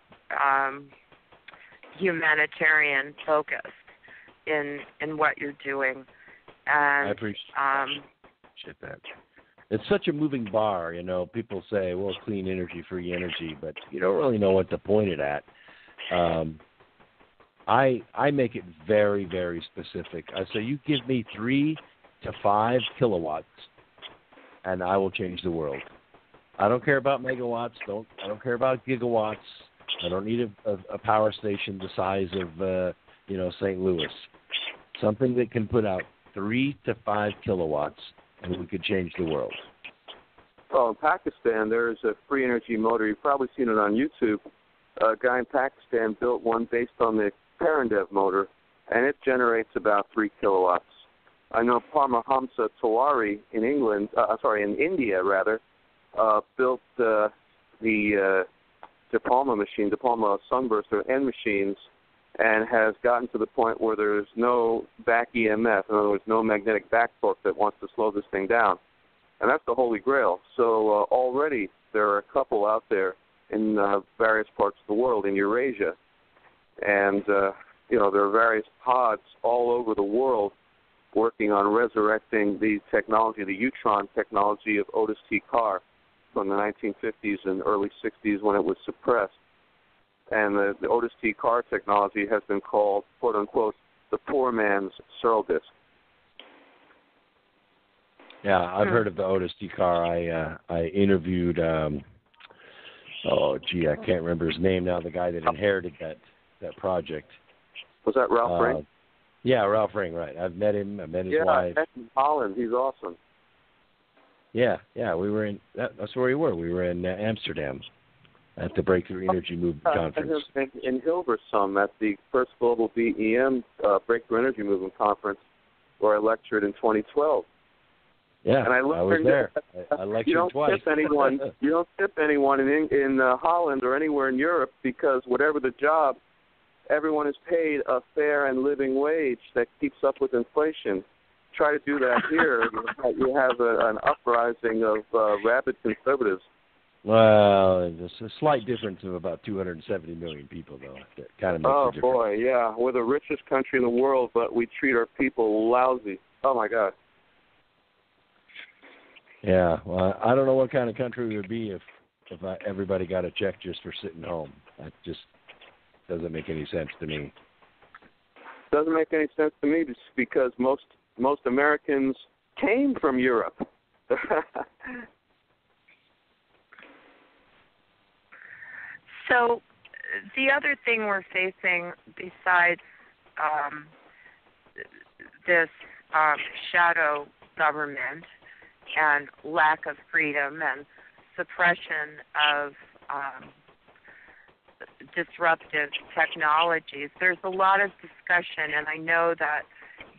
humanitarian focus in what you're doing. And I appreciate that. It's such a moving bar, you know. People say, well, clean energy, free energy, but you don't really know what to point it at. I make it very, very specific. I say, you give me 3 to 5 kilowatts, and I will change the world. I don't care about megawatts. I don't care about gigawatts. I don't need a power station the size of, St. Louis. Something that can put out 3 to 5 kilowatts, and we could change the world. Well, in Pakistan, there's a free energy motor. You've probably seen it on YouTube. A guy in Pakistan built one based on the Parandev motor, and it generates about 3 kilowatts. I know Paramahamsa Tiwari in India, built the Dipalma machine, Dipalma sunburster end machines, and has gotten to the point where there's no back EMF, in other words, no magnetic back torque that wants to slow this thing down. And that's the holy grail. So already there are a couple out there in various parts of the world, in Eurasia. And, there are various pods all over the world working on resurrecting the technology, the Utron technology of Otis T. Carr from the 1950s and early 60s when it was suppressed. And the Otis T. Carr technology has been called, quote unquote, the poor man's Searl disk. Yeah, I've heard of the Otis T. Carr. I interviewed, I can't remember his name now, the guy that inherited that project. Was that Ralph Ring? Yeah, Ralph Ring, right. I've met him. I met his wife. Yeah, in Holland. He's awesome. Yeah, we were in, that's where we were. We were in Amsterdam at the Breakthrough Energy Movement Conference. In Hilversum at the first Global BEM Breakthrough Energy Movement Conference, where I lectured in 2012. Yeah, and I was there. I lectured twice. You don't tip anyone in Holland or anywhere in Europe, because whatever the job, everyone is paid a fair and living wage that keeps up with inflation. Try to do that here, you have an uprising of rabid conservatives. Well, there's a slight difference of about 270 million people, though. That kind of makes a difference. Oh, boy, yeah. We're the richest country in the world, but we treat our people lousy. Oh, my God. Yeah, well, I don't know what kind of country we would be if everybody got a check just for sitting home. That just doesn't make any sense to me. Doesn't make any sense to me, just because most Americans came from Europe. So the other thing we're facing, besides this shadow government and lack of freedom and suppression of disruptive technologies, there's a lot of discussion, and I know that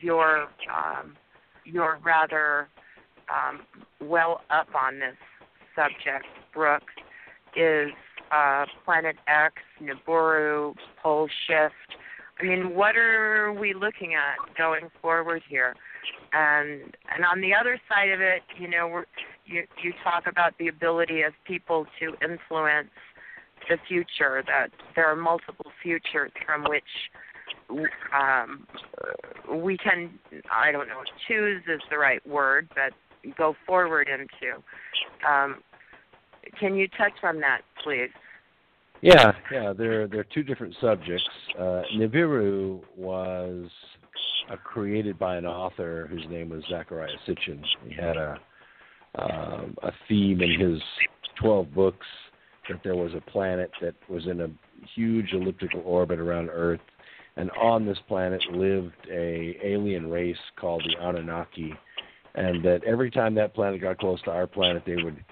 you're rather well up on this subject, Brooks, is Planet X, Nibiru, Pole Shift. I mean, what are we looking at going forward here? And on the other side of it, you know, you talk about the ability of people to influence the future, that there are multiple futures from which we can, I don't know, choose is the right word, but go forward into. Can you touch on that, please? Yeah. There are two different subjects. Nibiru was created by an author whose name was Zecharia Sitchin. He had a theme in his 12 books that there was a planet that was in a huge elliptical orbit around Earth, and on this planet lived a alien race called the Anunnaki, and that every time that planet got close to our planet, they would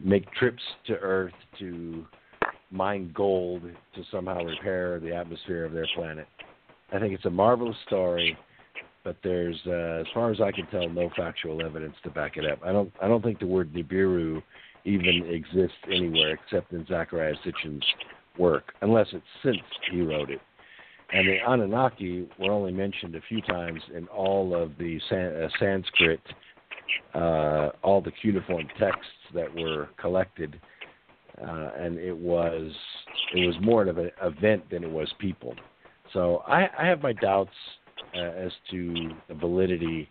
make trips to Earth to mine gold to somehow repair the atmosphere of their planet. I think it's a marvelous story, but there's, as far as I can tell, no factual evidence to back it up. I don't think the word Nibiru even exists anywhere except in Zecharia Sitchin's work, unless it's since he wrote it. And the Anunnaki were only mentioned a few times in all of the Sanskrit, all the cuneiform texts that were collected, and it was more of an event than it was people. So I have my doubts as to the validity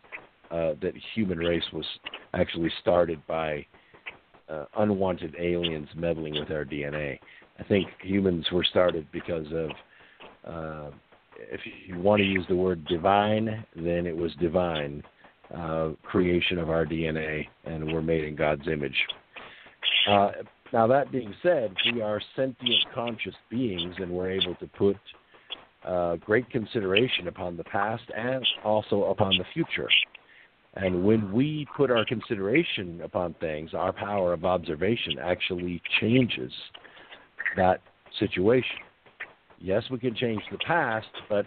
that human race was actually started by unwanted aliens meddling with our DNA. I think humans were started because of, if you want to use the word divine, then it was divine creation of our DNA, and we're made in God's image. Now, that being said, we are sentient, conscious beings, and we're able to put great consideration upon the past and also upon the future. And when we put our consideration upon things, our power of observation actually changes that situation. Yes, we can change the past, but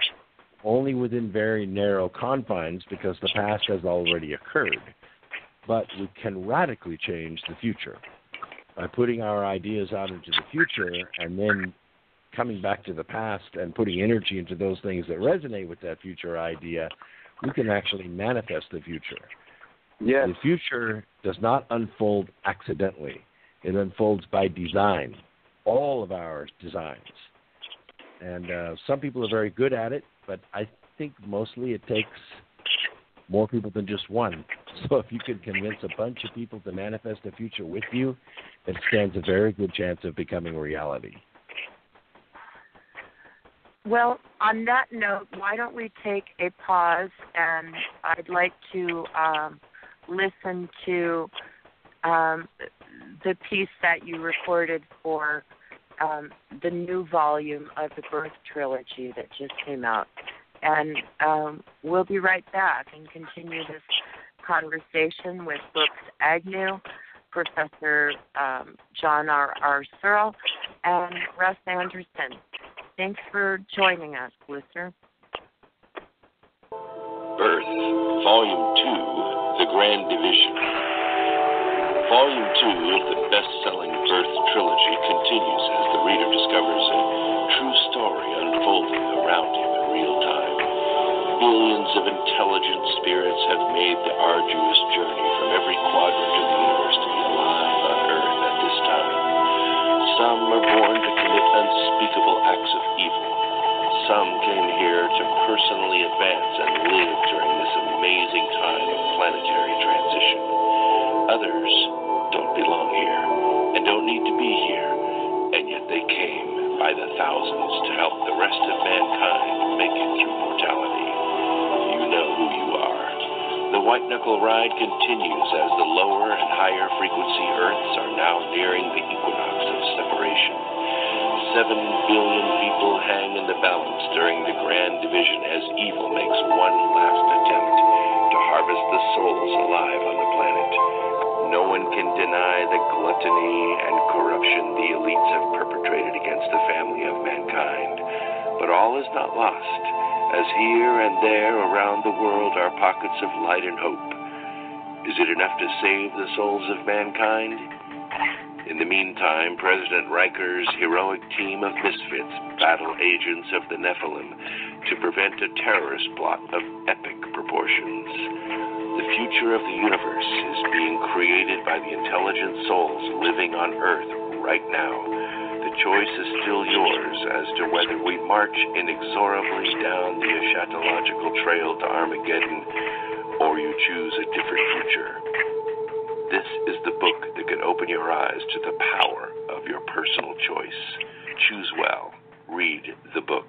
only within very narrow confines because the past has already occurred. But we can radically change the future by putting our ideas out into the future and then coming back to the past and putting energy into those things that resonate with that future idea. We can actually manifest the future. Yes. The future does not unfold accidentally. It unfolds by design, all of our designs. And some people are very good at it, but I think mostly it takes more people than just one. So if you could convince a bunch of people to manifest a future with you, it stands a very good chance of becoming reality. Well, on that note, why don't we take a pause, and I'd like to listen to the piece that you recorded for the new volume of the Birth Trilogy that just came out. And we'll be right back and continue this conversation with Brooks Agnew, Professor John R. Searl, and Russ Anderson. Thanks for joining us, listener. Birth, Volume 2, The Grand Division. Volume 2 of the best-selling Birth Trilogy continues as the reader discovers a true story unfolding around him in real time. Billions of intelligent spirits have made the arduous journey from every quadrant of the universe to be alive on Earth at this time. Some are born to commit unspeakable acts of evil. Some came here to personally advance and live during this amazing time of planetary transition. Others don't belong here and don't need to be here, and yet they came by the thousands to help the rest of mankind make it through mortality. You know who you are. The White Knuckle Ride continues as the lower and higher frequency Earths are now nearing the equinox of separation. 7 billion people hang in the balance during the Grand Division as evil makes one last attempt to harvest the souls alive on the planet. No one can deny the gluttony and corruption the elites have perpetrated against the family of mankind. But all is not lost, as here and there around the world are pockets of light and hope. Is it enough to save the souls of mankind? In the meantime, President Riker's heroic team of misfits battle agents of the Nephilim to prevent a terrorist plot of epic proportions. The future of the universe is being created by the intelligent souls living on Earth right now. The choice is still yours as to whether we march inexorably down the eschatological trail to Armageddon or you choose a different future. This is the book that can open your eyes to the power of your personal choice. Choose well. Read the book.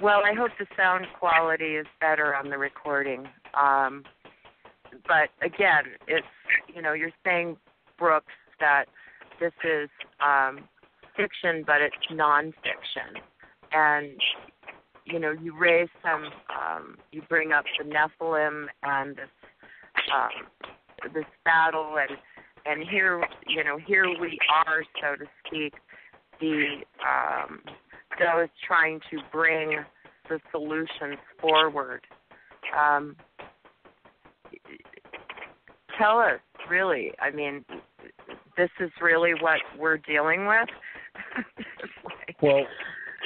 Well, I hope the sound quality is better on the recording. But again, it's, you're saying, Brooks, that this is fiction, but it's nonfiction. And you raise some, you bring up the Nephilim and this battle, and here we are, so to speak, those trying to bring the solutions forward. Tell us, really. I mean, this is really what we're dealing with? Well,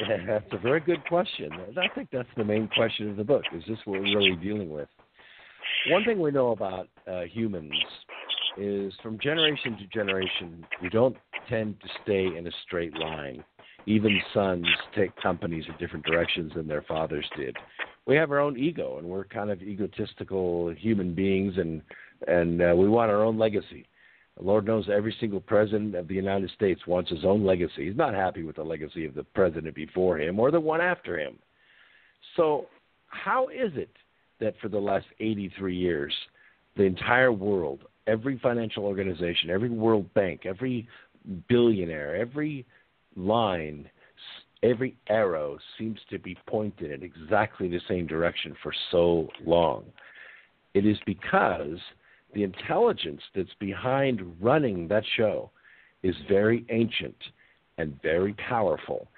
that's a very good question. I think that's the main question of the book. Is this what we're really dealing with? One thing we know about humans is from generation to generation, we don't tend to stay in a straight line. Even sons take companies in different directions than their fathers did. We have our own ego, and we're kind of egotistical human beings, and we want our own legacy. Lord knows every single president of the United States wants his own legacy. He's not happy with the legacy of the president before him or the one after him. So how is it that for the last 83 years, the entire world, every financial organization, every World Bank, every billionaire, every line, every arrow seems to be pointed in exactly the same direction for so long? It is because the intelligence that's behind running that show is very ancient and very powerful,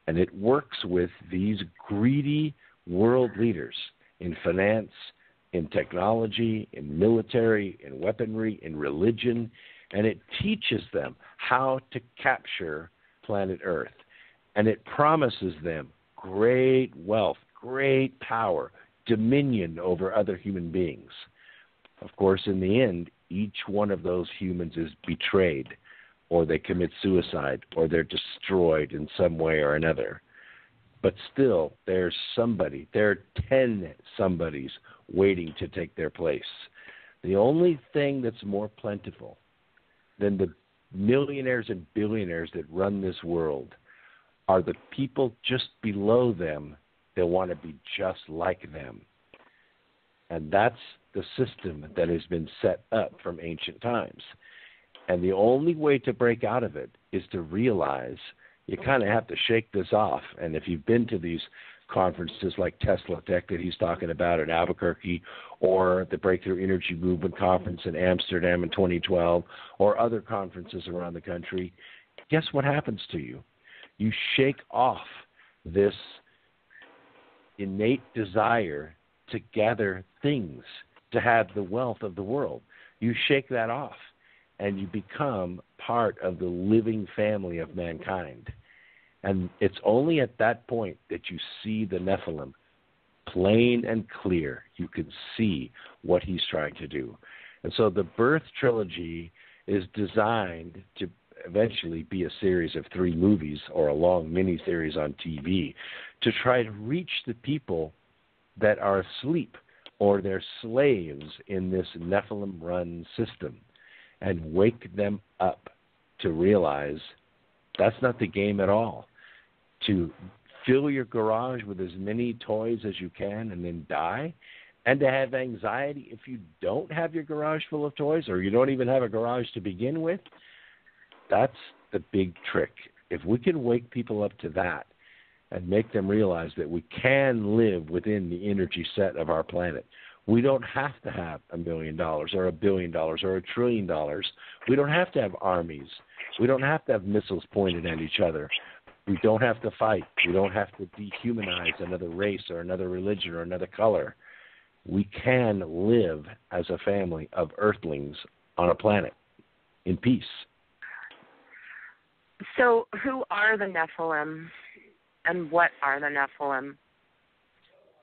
and it works with these greedy world leaders in finance, in technology, in military, in weaponry, in religion, and it teaches them how to capture planet Earth, and it promises them great wealth, great power, dominion over other human beings. Of course, in the end, each one of those humans is betrayed, or they commit suicide, or they're destroyed in some way or another. But still, there's somebody, there are 10 somebodies waiting to take their place. The only thing that's more plentiful than the millionaires and billionaires that run this world are the people just below them that want to be just like them. And that's the system that has been set up from ancient times. And the only way to break out of it is to realize you kind of have to shake this off. And if you've been to these conferences like Tesla Tech that he's talking about in Albuquerque, or the Breakthrough Energy Movement Conference in Amsterdam in 2012, or other conferences around the country, guess what happens to you? You shake off this innate desire to gather things, to have the wealth of the world. You shake that off, and you become part of the living family of mankind. And it's only at that point that you see the Nephilim plain and clear. You can see what he's trying to do. And so the Birth Trilogy is designed to eventually be a series of 3 movies or a long miniseries on TV to try to reach the people that are asleep or they're slaves in this Nephilim-run system and wake them up to realize that's not the game at all. To fill your garage with as many toys as you can and then die, and to have anxiety if you don't have your garage full of toys or you don't even have a garage to begin with, that's the big trick. If we can wake people up to that and make them realize that we can live within the energy set of our planet. We don't have to have $1 million or $1 billion or $1 trillion. We don't have to have armies. We don't have to have missiles pointed at each other. We don't have to fight. We don't have to dehumanize another race or another religion or another color. we can live as a family of earthlings on a planet in peace. So who are the Nephilim, and what are the Nephilim?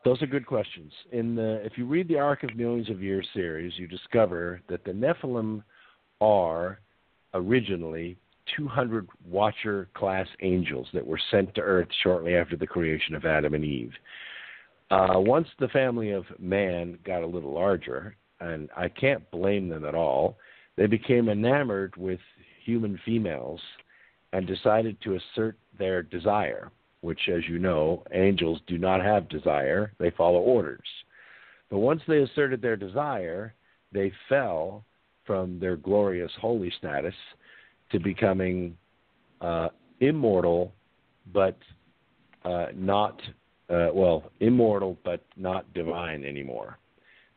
Those are good questions. If you read the Ark of Millions of Years series, you discover that the Nephilim are originally 200 Watcher-class angels that were sent to Earth shortly after the creation of Adam and Eve. Once the family of man got a little larger, and I can't blame them at all, they became enamored with human females and decided to assert their desire, which, as you know, angels do not have desire. They follow orders. But once they asserted their desire, they fell from their glorious holy status to becoming immortal, but immortal, but not divine anymore.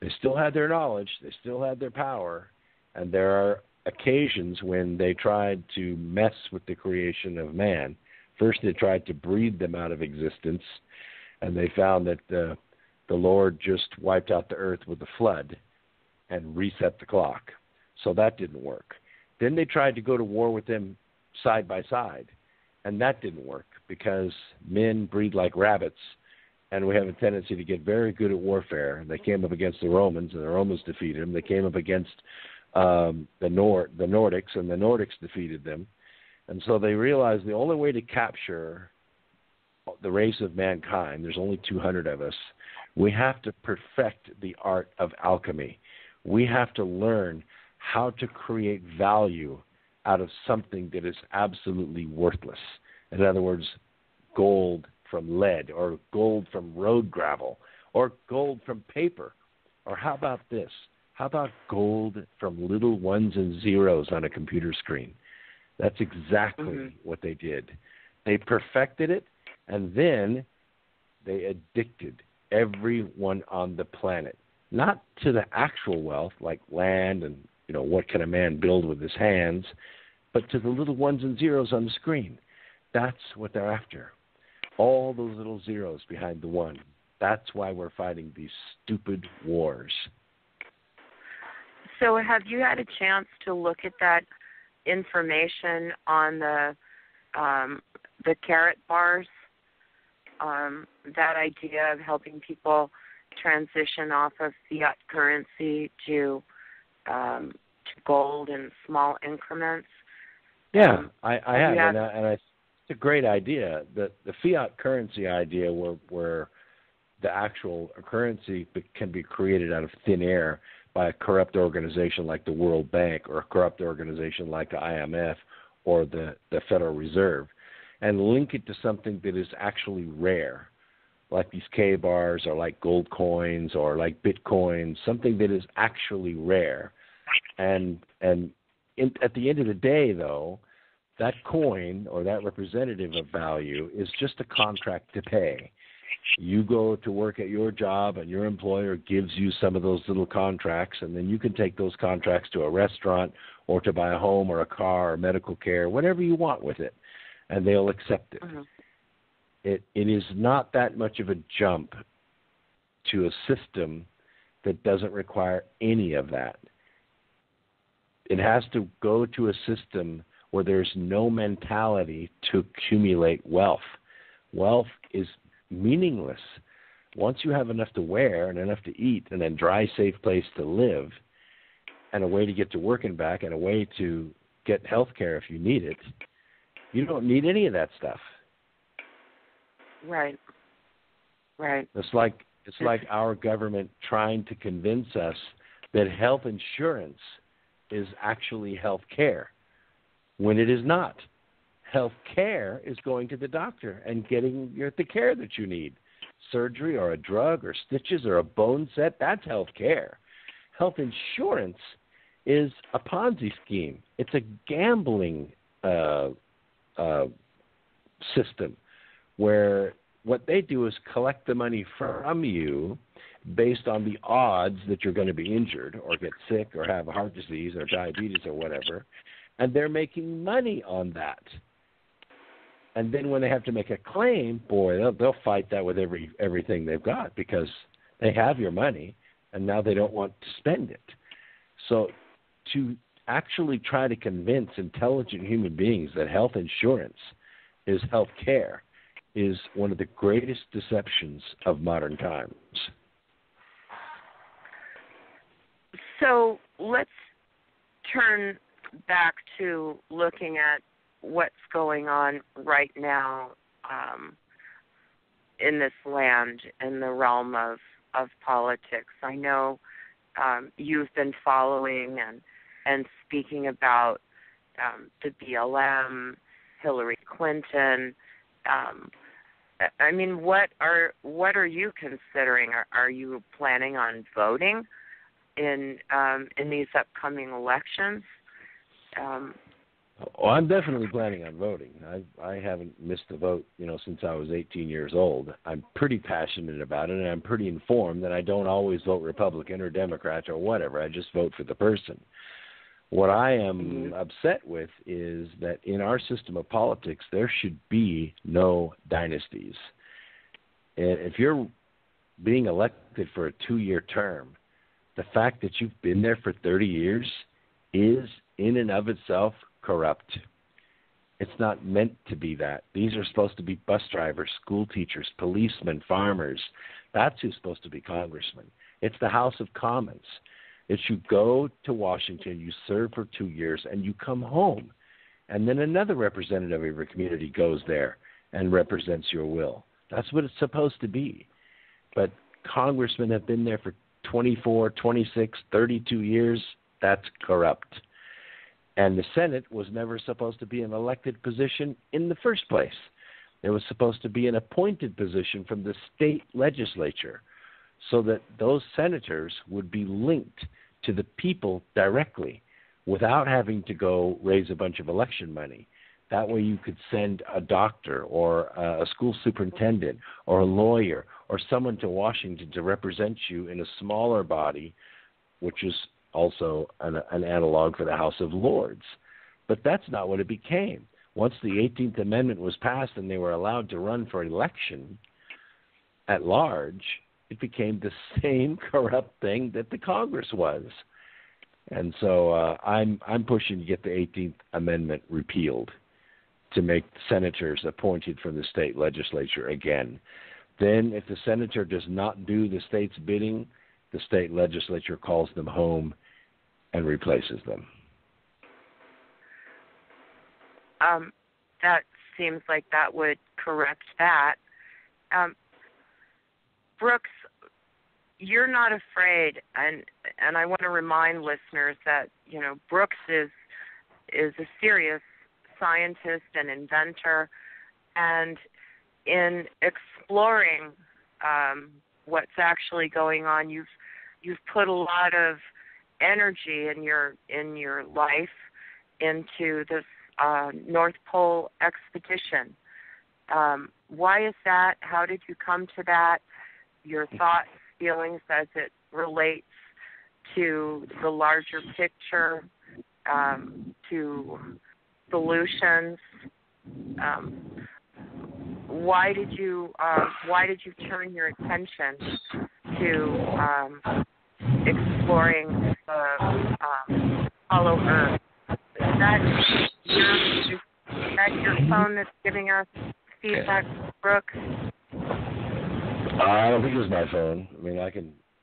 They still had their knowledge, they still had their power, and there are occasions when they tried to mess with the creation of man. First, they tried to breed them out of existence, and they found that the Lord just wiped out the earth with a flood and reset the clock. So that didn't work. Then they tried to go to war with them side by side, and that didn't work because men breed like rabbits, and we have a tendency to get very good at warfare. They came up against the Romans, and the Romans defeated them. They came up against the Nordics, and the Nordics defeated them. And so they realized the only way to capture the race of mankind, there's only 200 of us, we have to perfect the art of alchemy. We have to learn how to create value out of something that is absolutely worthless. In other words, gold from lead, or gold from road gravel, or gold from paper. Or how about this? How about gold from little ones and zeros on a computer screen? That's exactly what they did. They perfected it, and then they addicted everyone on the planet, not to the actual wealth like land and, what can a man build with his hands, but to the little ones and zeros on the screen. That's what they're after. All those little zeros behind the one. That's why we're fighting these stupid wars. So have you had a chance to look at that information on the carrot bars? That idea of helping people transition off of fiat currency to gold in small increments. Yeah, I have, and it's a great idea. The fiat currency idea, where the actual currency can be created out of thin air by a corrupt organization like the World Bank, or a corrupt organization like the IMF or the Federal Reserve, and link it to something that is actually rare, like these K-bars, or like gold coins, or like Bitcoin, something that is actually rare. And at the end of the day, though, that coin or that representative of value is just a contract to pay. You go to work at your job, and your employer gives you some of those little contracts, and then you can take those contracts to a restaurant, or to buy a home or a car or medical care, whatever you want with it, and they'll accept it. It is not that much of a jump to a system that doesn't require any of that. It has to go to a system where there's no mentality to accumulate wealth. Wealth is meaningless. Once you have enough to wear and enough to eat, and then dry, safe place to live, and a way to get to work and back, and a way to get health care if you need it, you don't need any of that stuff. Right. It's like our government trying to convince us that health insurance is actually health care, when it is not. Health care is going to the doctor and getting the care that you need. Surgery, or a drug, or stitches, or a bone set, that's health care. Health insurance is a Ponzi scheme. It's a gambling system where what they do is collect the money from you based on the odds that you're going to be injured or get sick or have a heart disease or diabetes or whatever, and they're making money on that. And then when they have to make a claim, boy, they'll fight that with everything they've got, because they have your money. and now they don't want to spend it. So to actually try to convince intelligent human beings that health insurance is health care is one of the greatest deceptions of modern times. So let's turn back to looking at what's going on right now in this land in the realm of politics. I know you've been following and speaking about the BLM, Hillary Clinton. I mean, what are you considering? Are you planning on voting in these upcoming elections? I'm definitely planning on voting. I haven't missed a vote, since I was 18 years old. I'm pretty passionate about it, and I'm pretty informed that I don't always vote Republican or Democrat or whatever. I just vote for the person. What I am upset with is that in our system of politics, there should be no dynasties. If you're being elected for a 2-year term, the fact that you've been there for 30 years is in and of itself corrupt. It's not meant to be that. These are supposed to be bus drivers, school teachers, policemen, farmers. That's who's supposed to be congressmen. It's the House of Commons. It's you go to Washington, you serve for 2 years, and you come home. And then another representative of your community goes there and represents your will. That's what it's supposed to be. But congressmen have been there for 24, 26, 32 years. That's corrupt. And the Senate was never supposed to be an elected position in the first place. It was supposed to be an appointed position from the state legislature so that those senators would be linked to the people directly without having to go raise a bunch of election money. That way you could send a doctor or a school superintendent or a lawyer or someone to Washington to represent you in a smaller body, which is also an analog for the House of Lords. But that's not what it became. Once the 18th Amendment was passed and they were allowed to run for election at large, it became the same corrupt thing that the Congress was. And so I'm pushing to get the 18th Amendment repealed to make senators appointed from the state legislature again. Then if the senator does not do the state's bidding, the state legislature calls them home and replaces them. That seems like that would correct that. Brooks, you're not afraid, and I want to remind listeners that, Brooks is a serious scientist and inventor, and in exploring what's actually going on, you've put a lot of energy in your life into this North Pole expedition. Why is that? How did you come to that? Your thoughts, feelings as it relates to the larger picture, to solutions. Why did you turn your attention to exploring the hollow Earth? Is that your phone that's giving us feedback, Brooks? I don't think it was my phone. I mean,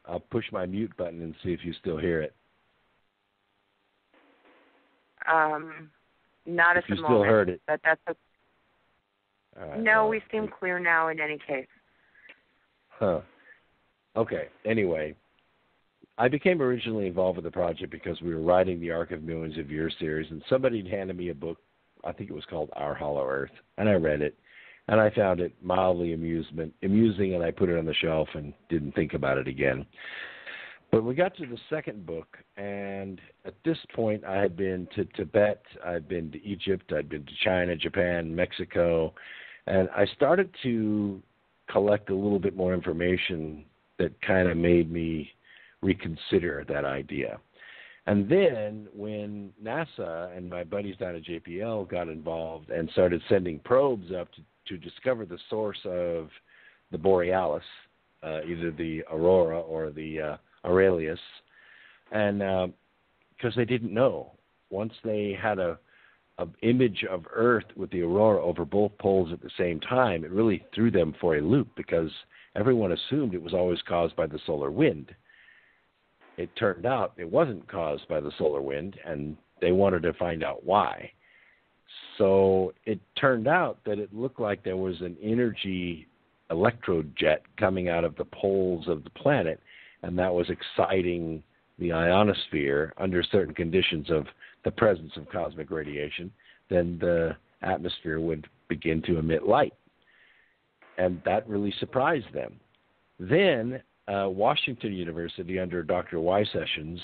I'll push my mute button and see if you still hear it. Not at the moment. You still heard it. But that's right, no, we seem clear now in any case. Huh. Okay. Anyway, I became originally involved with the project because we were writing the Arc of Millions of Years series, and somebody had handed me a book, I think it was called Our Hollow Earth, and I read it, and I found it mildly amusing, and I put it on the shelf and didn't think about it again. But we got to the second book, and at this point I had been to Tibet, I'd been to Egypt, I'd been to China, Japan, Mexico, and I started to collect a little bit more information that kind of made me reconsider that idea. And then when NASA and my buddies down at JPL got involved and started sending probes up to discover the source of the Borealis, either the aurora or the Aurelius, and because they didn't know. Once they had a image of Earth with the aurora over both poles at the same time, it really threw them for a loop because everyone assumed it was always caused by the solar wind. It turned out it wasn't caused by the solar wind, and they wanted to find out why. So it turned out that it looked like there was an energy electrode jet coming out of the poles of the planet, and that was exciting the ionosphere under certain conditions of the presence of cosmic radiation. Then the atmosphere would begin to emit light. And that really surprised them. Then Washington University, under Dr. Y. Sessions,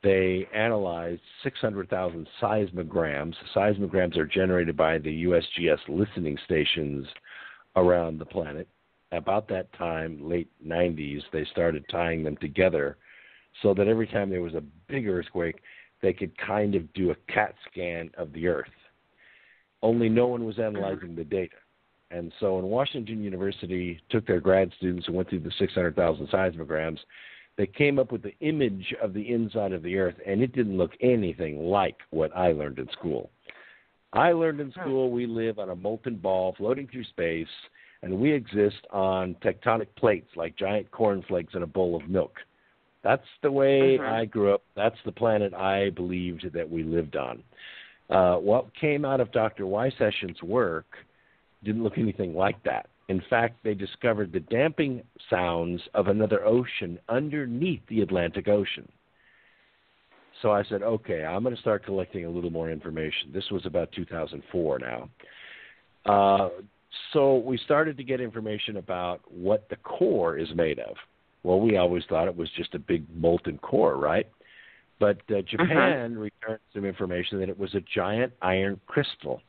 they analyzed 600,000 seismograms. Seismograms are generated by the USGS listening stations around the planet. About that time, late 90s, they started tying them together so that every time there was a big earthquake, they could kind of do a CAT scan of the Earth. Only no one was analyzing the data. And so when Washington University took their grad students and went through the 600,000 seismograms, they came up with the image of the inside of the Earth, and it didn't look anything like what I learned in school. I learned in school we live on a molten ball floating through space, and we exist on tectonic plates like giant cornflakes in a bowl of milk. That's the way I grew up. That's the planet I believed that we lived on. What came out of Dr. Y. Sessions' work didn't look anything like that. In fact, they discovered the damping sounds of another ocean underneath the Atlantic Ocean. So I said, okay, I'm going to start collecting a little more information. This was about 2004 now. So we started to get information about what the core is made of. Well, we always thought it was just a big molten core, right? But Japan returned some information that it was a giant iron crystal.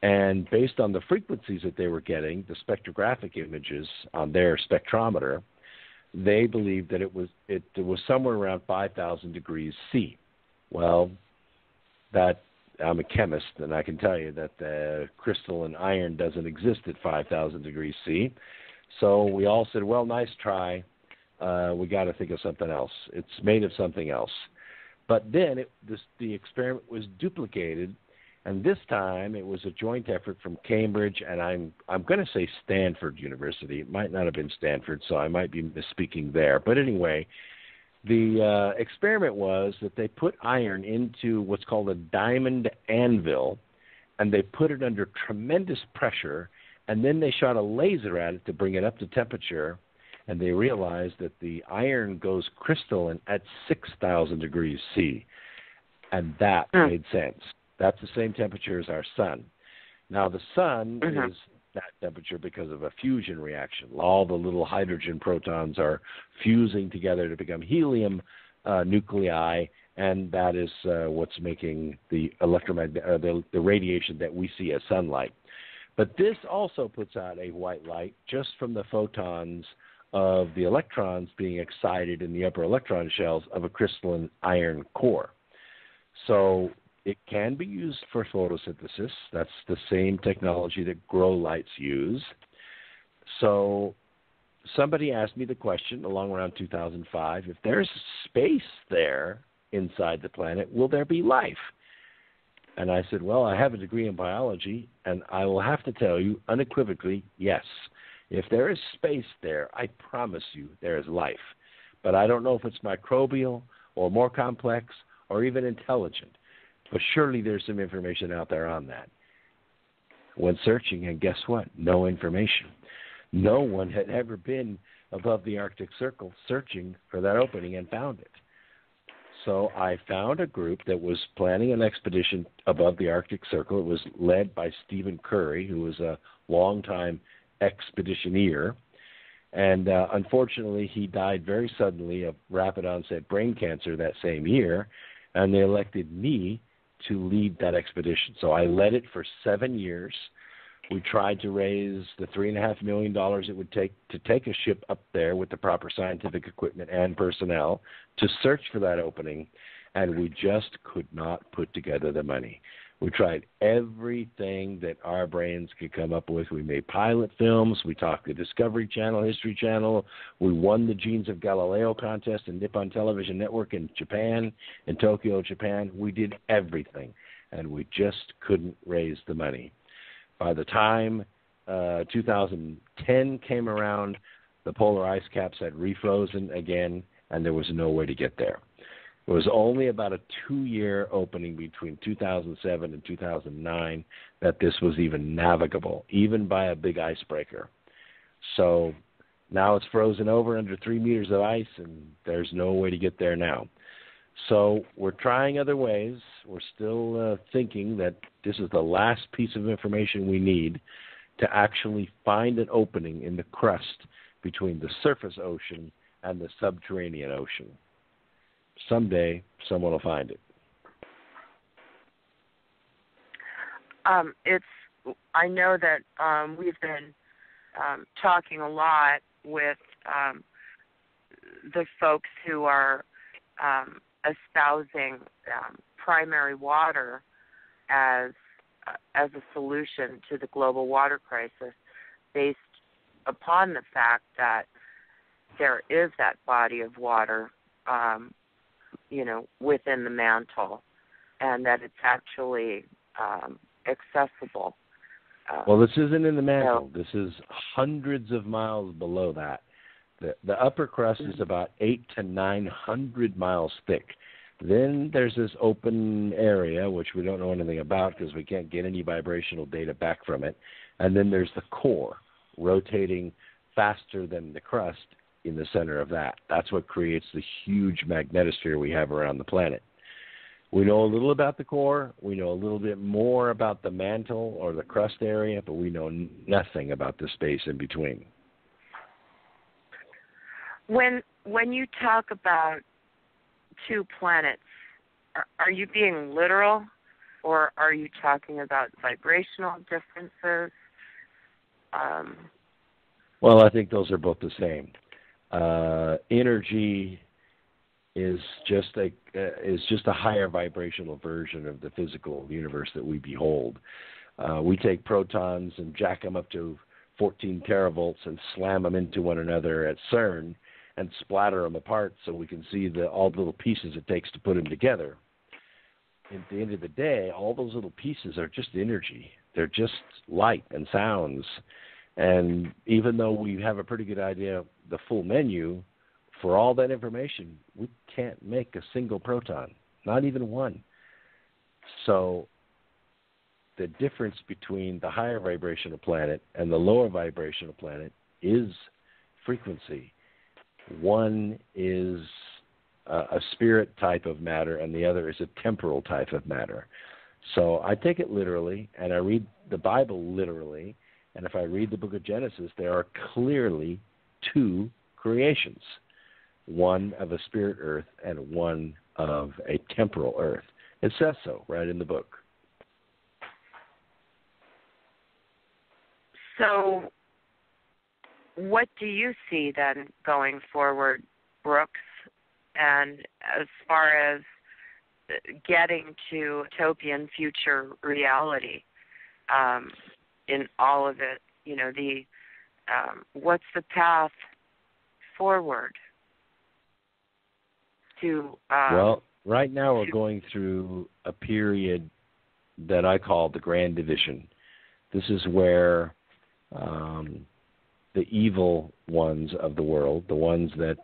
And based on the frequencies that they were getting, the spectrographic images on their spectrometer, they believed that it was somewhere around 5,000 degrees C. Well, I'm a chemist, and I can tell you that the crystal in iron doesn't exist at 5,000 degrees C. So we all said, well, nice try. We got to think of something else. It's made of something else. But then the experiment was duplicated, and this time it was a joint effort from Cambridge, and I'm going to say Stanford University. It might not have been Stanford, so I might be misspeaking there. But anyway, the experiment was that they put iron into what's called a diamond anvil, and they put it under tremendous pressure, and then they shot a laser at it to bring it up to temperature, and they realized that the iron goes crystalline at 6,000 degrees C, and that made sense. That's the same temperature as our sun. Now, the sun is that temperature because of a fusion reaction. All the little hydrogen protons are fusing together to become helium nuclei, and that is what's making the the radiation that we see as sunlight. But this also puts out a white light just from the photons of the electrons being excited in the upper electron shells of a crystalline iron core. So it can be used for photosynthesis. That's the same technology that grow lights use. So somebody asked me the question along around 2005, if there's space there inside the planet, will there be life? And I said, well, I have a degree in biology, and I will have to tell you unequivocally, yes. If there is space there, I promise you there is life. But I don't know if it's microbial or more complex or even intelligent. But surely there's some information out there on that. Went searching, and guess what? No information. No one had ever been above the Arctic Circle searching for that opening and found it. So I found a group that was planning an expedition above the Arctic Circle. It was led by Stephen Curry, who was a longtime expeditioneer. And unfortunately, he died very suddenly of rapid onset brain cancer that same year, and they elected me to lead that expedition. So I led it for 7 years. We tried to raise the $3.5 million it would take to take a ship up there with the proper scientific equipment and personnel to search for that opening, and we just could not put together the money. We tried everything that our brains could come up with. We made pilot films. We talked to Discovery Channel, History Channel. We won the Genes of Galileo contest in Nippon Television Network in Japan, in Tokyo, Japan. We did everything, and we just couldn't raise the money. By the time 2010 came around, the polar ice caps had refrozen again, and there was no way to get there. It was only about a 2-year opening between 2007 and 2009 that this was even navigable, even by a big icebreaker. So now it's frozen over under 3 meters of ice, and there's no way to get there now. So we're trying other ways. We're still thinking that this is the last piece of information we need to actually find an opening in the crust between the surface ocean and the subterranean ocean. Someday, someone will find it. I know that we've been talking a lot with the folks who are espousing primary water as a solution to the global water crisis, based upon the fact that there is that body of water within the mantle, and that it's actually accessible. Well, this isn't in the mantle. This is hundreds of miles below that. The upper crust is about 800 to 900 miles thick. Then there's this open area, which we don't know anything about because we can't get any vibrational data back from it. And then there's the core, rotating faster than the crust in the center of that. That's what creates the huge magnetosphere we have around the planet. We know a little about the core. We know a little bit more about the mantle or the crust area, but we know nothing about the space in between. When you talk about two planets, are you being literal, or are you talking about vibrational differences? Well, I think those are both the same. Energy is just a higher vibrational version of the physical universe that we behold. We take protons and jack them up to 14 teravolts and slam them into one another at CERN and splatter them apart so we can see all the little pieces it takes to put them together. At the end of the day, all those little pieces are just energy. They're just light and sounds. And even though we have a pretty good idea of the full menu, for all that information, we can't make a single proton, not even one. So the difference between the higher vibrational planet and the lower vibrational planet is frequency. One is a spirit type of matter, and the other is a temporal type of matter. So I take it literally, and I read the Bible literally, and if I read the book of Genesis, there are clearly two creations, one of a spirit earth and one of a temporal earth. It says so right in the book. So what do you see then going forward, Brooks, and as far as getting to utopian future reality in all of it? What's the path forward to... well, right now we're going through a period that I call the Grand Division. This is where the evil ones of the world, the ones that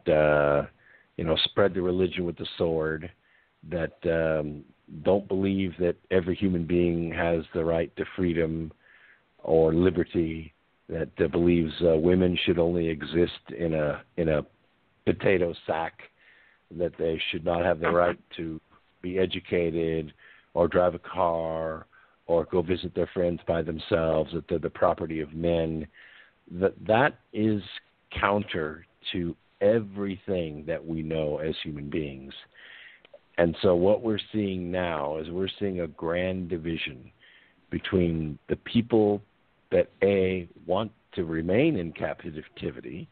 spread the religion with the sword, that don't believe that every human being has the right to freedom or liberty, that believes women should only exist in a potato sack, that they should not have the right to be educated or drive a car or go visit their friends by themselves, that they're the property of men. That is counter to everything that we know as human beings. And so what we're seeing now is we're seeing a grand division between the people that, A, want to remain in captivity,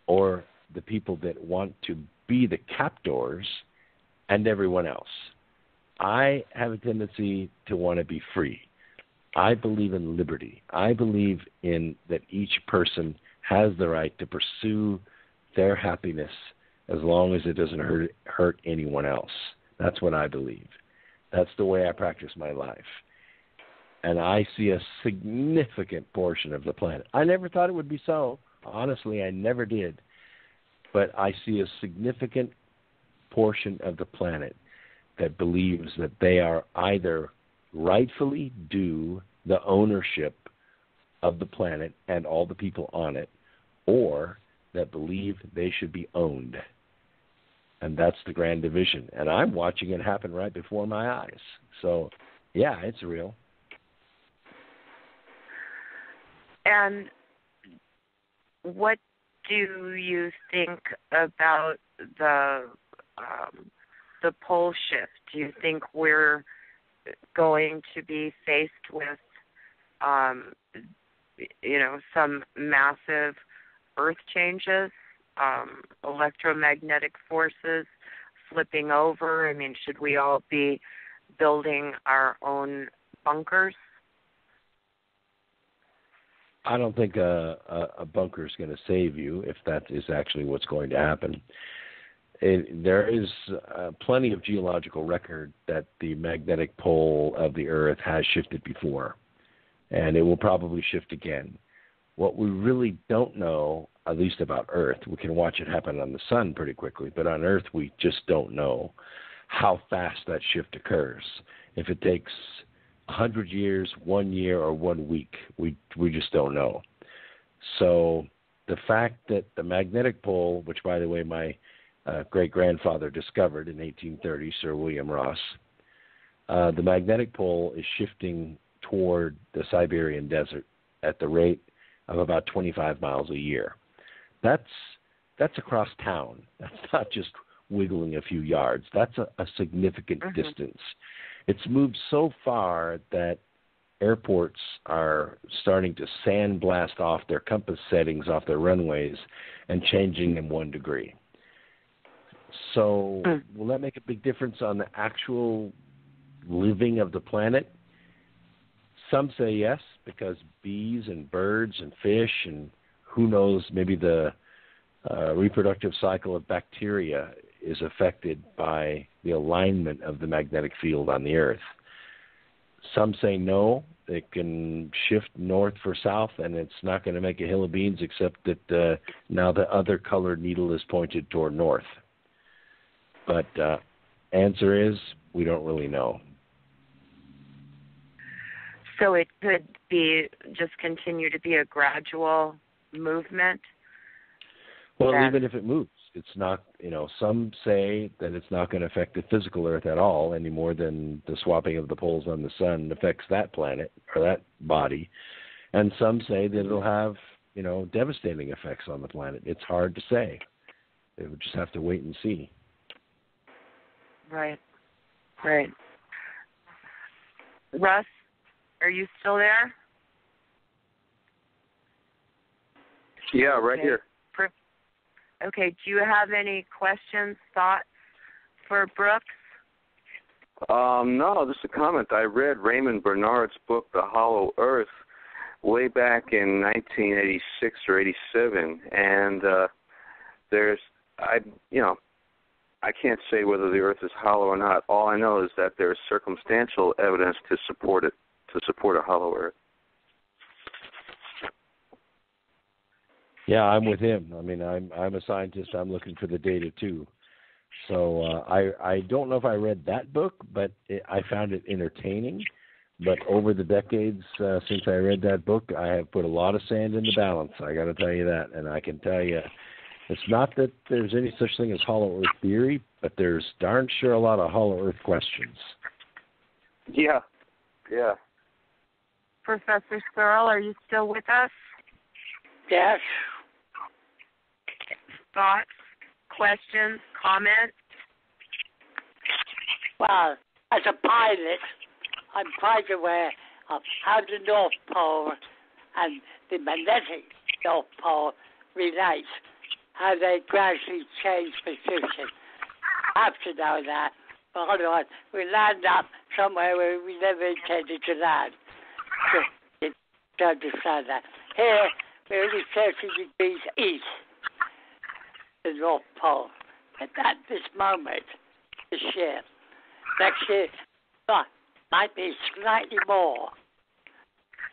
or the people that want to be the captors, and everyone else. I have a tendency to want to be free. I believe in liberty. I believe in that each person has the right to pursue their happiness as long as it doesn't hurt anyone else. That's what I believe. That's the way I practice my life. And I see a significant portion of the planet. I never thought it would be so. Honestly, I never did. But I see a significant portion of the planet that believes that they are either rightfully due the ownership of the planet and all the people on it, or that believe they should be owned. And that's the grand division. And I'm watching it happen right before my eyes. So, yeah, it's real. And what do you think about the pole shift? Do you think we're going to be faced with, some massive earth changes, electromagnetic forces flipping over? I mean, should we all be building our own bunkers? I don't think a bunker is going to save you if that is actually what's going to happen. There is plenty of geological record that the magnetic pole of the Earth has shifted before, and it will probably shift again. What we really don't know, at least about Earth, we can watch it happen on the sun pretty quickly, but on Earth we just don't know how fast that shift occurs. If it takes 100 years, 1 year, or 1 week, we just don't know. So the fact that the magnetic pole, which, by the way, my great-grandfather discovered in 1830, Sir William Ross, the magnetic pole is shifting toward the Siberian desert at the rate of about 25 miles a year. That's across town. That's not just wiggling a few yards. That's a significant distance. It's moved so far that airports are starting to sandblast off their compass settings off their runways and changing them 1 degree. So will that make a big difference on the actual living of the planet? Some say yes, because bees and birds and fish and who knows, maybe the reproductive cycle of bacteria is affected by the alignment of the magnetic field on the Earth. Some say no, it can shift north for south, and it's not going to make a hill of beans, except that now the other colored needle is pointed toward north. But answer is, we don't really know. So it could be just continue to be a gradual movement? Well, even if it moves, it's not, some say that it's not going to affect the physical Earth at all any more than the swapping of the poles on the sun affects that planet or that body. And some say that it'll have, devastating effects on the planet. It's hard to say. They would just have to wait and see. Right. Russ, are you still there? Yeah, right here. Okay, do you have any questions, thoughts for Brooks? No, just a comment. I read Raymond Bernard's book, The Hollow Earth, way back in 1986 or 87, and I can't say whether the Earth is hollow or not. All I know is that there's circumstantial evidence to support it, to support a hollow Earth. Yeah, I'm with him. I mean, I'm a scientist. I'm looking for the data too. So I don't know if I read that book, but I found it entertaining. But over the decades since I read that book, I have put a lot of sand in the balance. I got to tell you that, and I can tell you, it's not that there's any such thing as hollow Earth theory, but there's darn sure a lot of hollow Earth questions. Yeah. Professor Searl, are you still with us? Yes. Thoughts, questions, comments? Well, as a pilot, I'm quite aware of how the North Pole and the magnetic North Pole relate, how they gradually change position. I have to know that. Hold on. We land up somewhere where we never intended to land. To understand that. Here, we're only 30 degrees east, the North Pole. And at this moment, this year, next year, might be slightly more.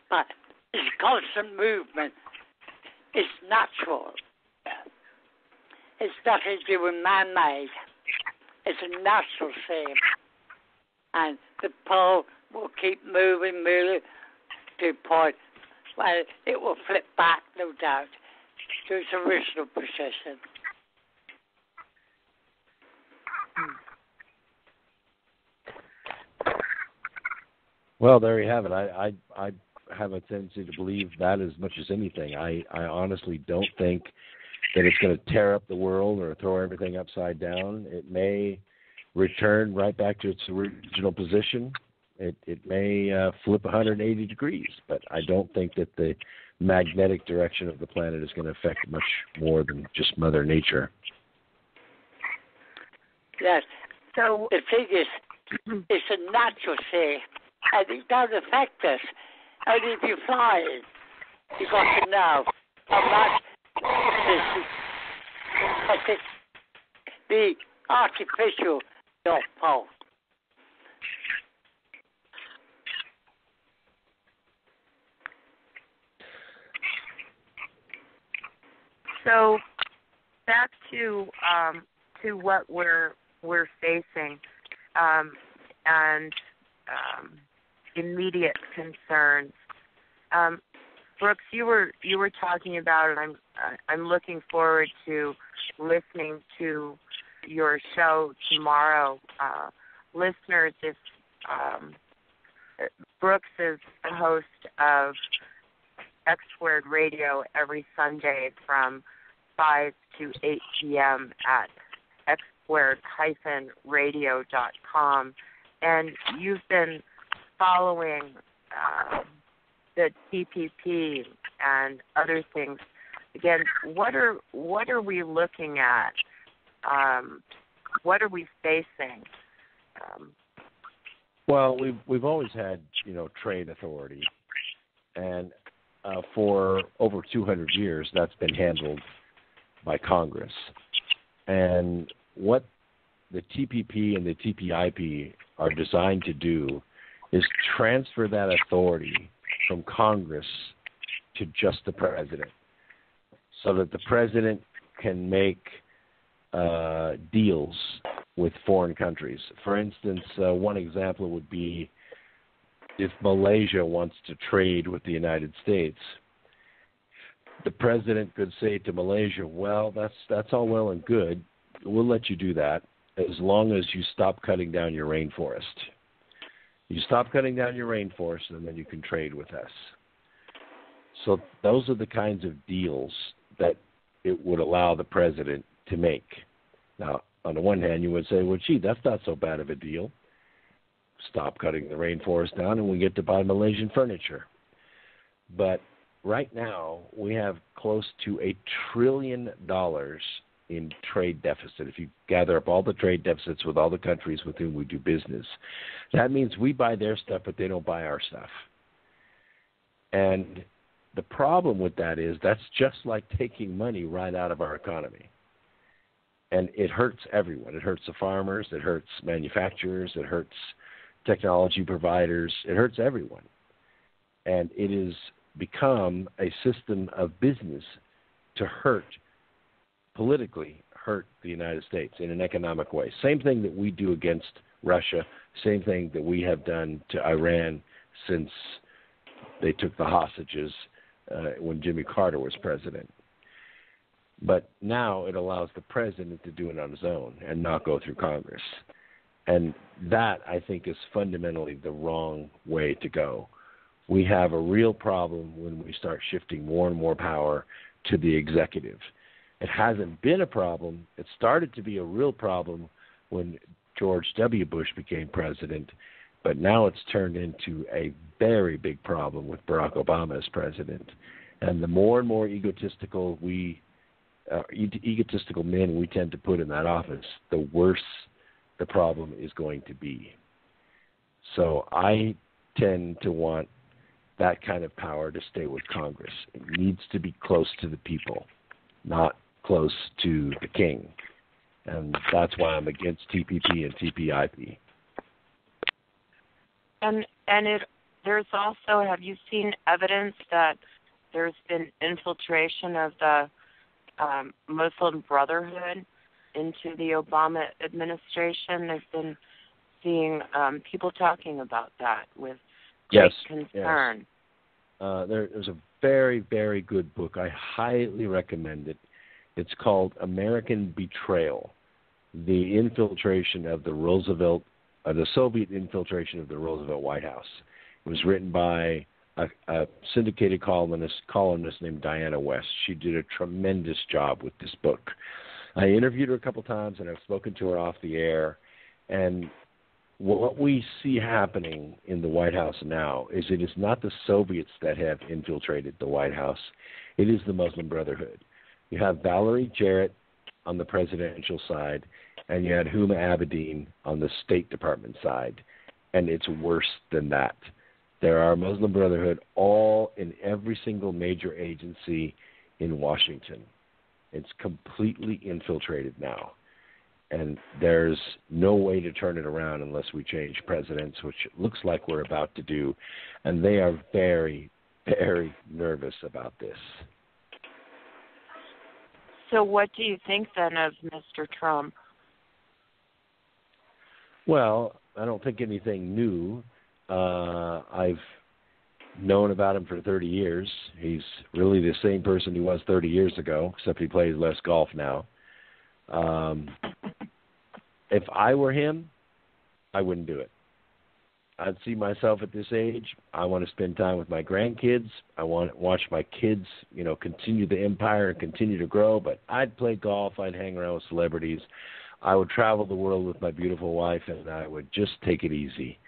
But it's constant movement. It's natural. It's nothing to do with man-made. It's a natural thing. And the pole will keep moving to a point where it will flip back, no doubt, to its original position. Well, there you have it. I have a tendency to believe that as much as anything. I honestly don't think that it's going to tear up the world or throw everything upside down. It may return right back to its original position. It may flip 180 degrees, but I don't think that the magnetic direction of the planet is going to affect much more than just Mother Nature. Yes. So the thing is, it's a natural thing, and it doesn't affect us. Only if you fly it, you've got to know how much the artificial North Pole. So back to what we're facing and immediate concerns. Brooks, you were talking about, and I'm looking forward to listening to your show tomorrow. Listeners, if Brooks is the host of X Squared Radio every Sunday from 5 to 8 p.m. at xsquared-radio.com, and you've been following the TPP and other things. Again, what are we looking at? What are we facing? Well, we've always had trade authority, and for over 200 years that's been handled by Congress. And what the TPP and the TPIP are designed to do is transfer that authority from Congress to just the president, so that the president can make deals with foreign countries. For instance, one example would be if Malaysia wants to trade with the United States, the president could say to Malaysia, well, that's all well and good. We'll let you do that as long as you stop cutting down your rainforest. You stop cutting down your rainforest, and then you can trade with us. So those are the kinds of deals that it would allow the president to make. Now, on the one hand, you would say, well, gee, that's not so bad of a deal. Stop cutting the rainforest down, and we get to buy Malaysian furniture. But right now, we have close to $1 trillion in trade deficit. If you gather up all the trade deficits with all the countries with whom we do business, that means we buy their stuff, but they don't buy our stuff. And the problem with that is that's just like taking money right out of our economy. And it hurts everyone. It hurts the farmers. It hurts manufacturers. It hurts technology providers. It hurts everyone. And it has become a system of business to politically hurt the United States in an economic way. Same thing that we do against Russia, same thing that we have done to Iran since they took the hostages when Jimmy Carter was president. But now it allows the president to do it on his own and not go through Congress. And that, I think, is fundamentally the wrong way to go. We have a real problem when we start shifting more and more power to the executive. It hasn't been a problem. It started to be a real problem when George W. Bush became president, but now it's turned into a very big problem with Barack Obama as president. And the more and more egotistical men we tend to put in that office, the worse the problem is going to be. So I tend to want that kind of power to stay with Congress. It needs to be close to the people, not close to the king. And that's why I'm against TPP and TPIP. And there's also, have you seen evidence that there's been infiltration of the Muslim Brotherhood into the Obama administration? They've been seeing people talking about that with great concern. Yes. There's a very, very good book. I highly recommend it. It's called American Betrayal, the infiltration of the Soviet infiltration of the Roosevelt White House. It was written by a syndicated columnist named Diana West. She did a tremendous job with this book. I interviewed her a couple times, and I've spoken to her off the air. And what we see happening in the White House now is it is not the Soviets that have infiltrated the White House. It is the Muslim Brotherhood. You have Valerie Jarrett on the presidential side, and you had Huma Abedin on the State Department side, and it's worse than that. There are Muslim Brotherhood all in every single major agency in Washington. It's completely infiltrated now, and there's no way to turn it around unless we change presidents, which it looks like we're about to do, and they are very, very nervous about this. So what do you think then of Mr. Trump? Well, I don't think anything new. I've known about him for 30 years. He's really the same person he was 30 years ago, except he plays less golf now. If I were him, I wouldn't do it. I'd see myself at this age. I want to spend time with my grandkids. I want to watch my kids, continue the empire and continue to grow. But I'd play golf. I'd hang around with celebrities. I would travel the world with my beautiful wife, and I would just take it easy.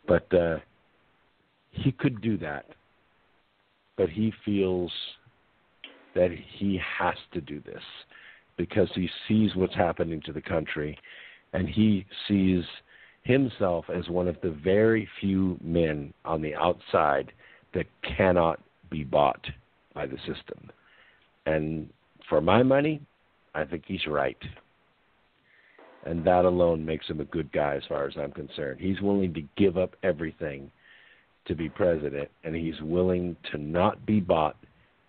But he could do that. But he feels that he has to do this because he sees what's happening to the country, and he sees himself as one of the very few men on the outside that cannot be bought by the system. And for my money, I think he's right. And that alone makes him a good guy as far as I'm concerned. He's willing to give up everything to be president, and he's willing to not be bought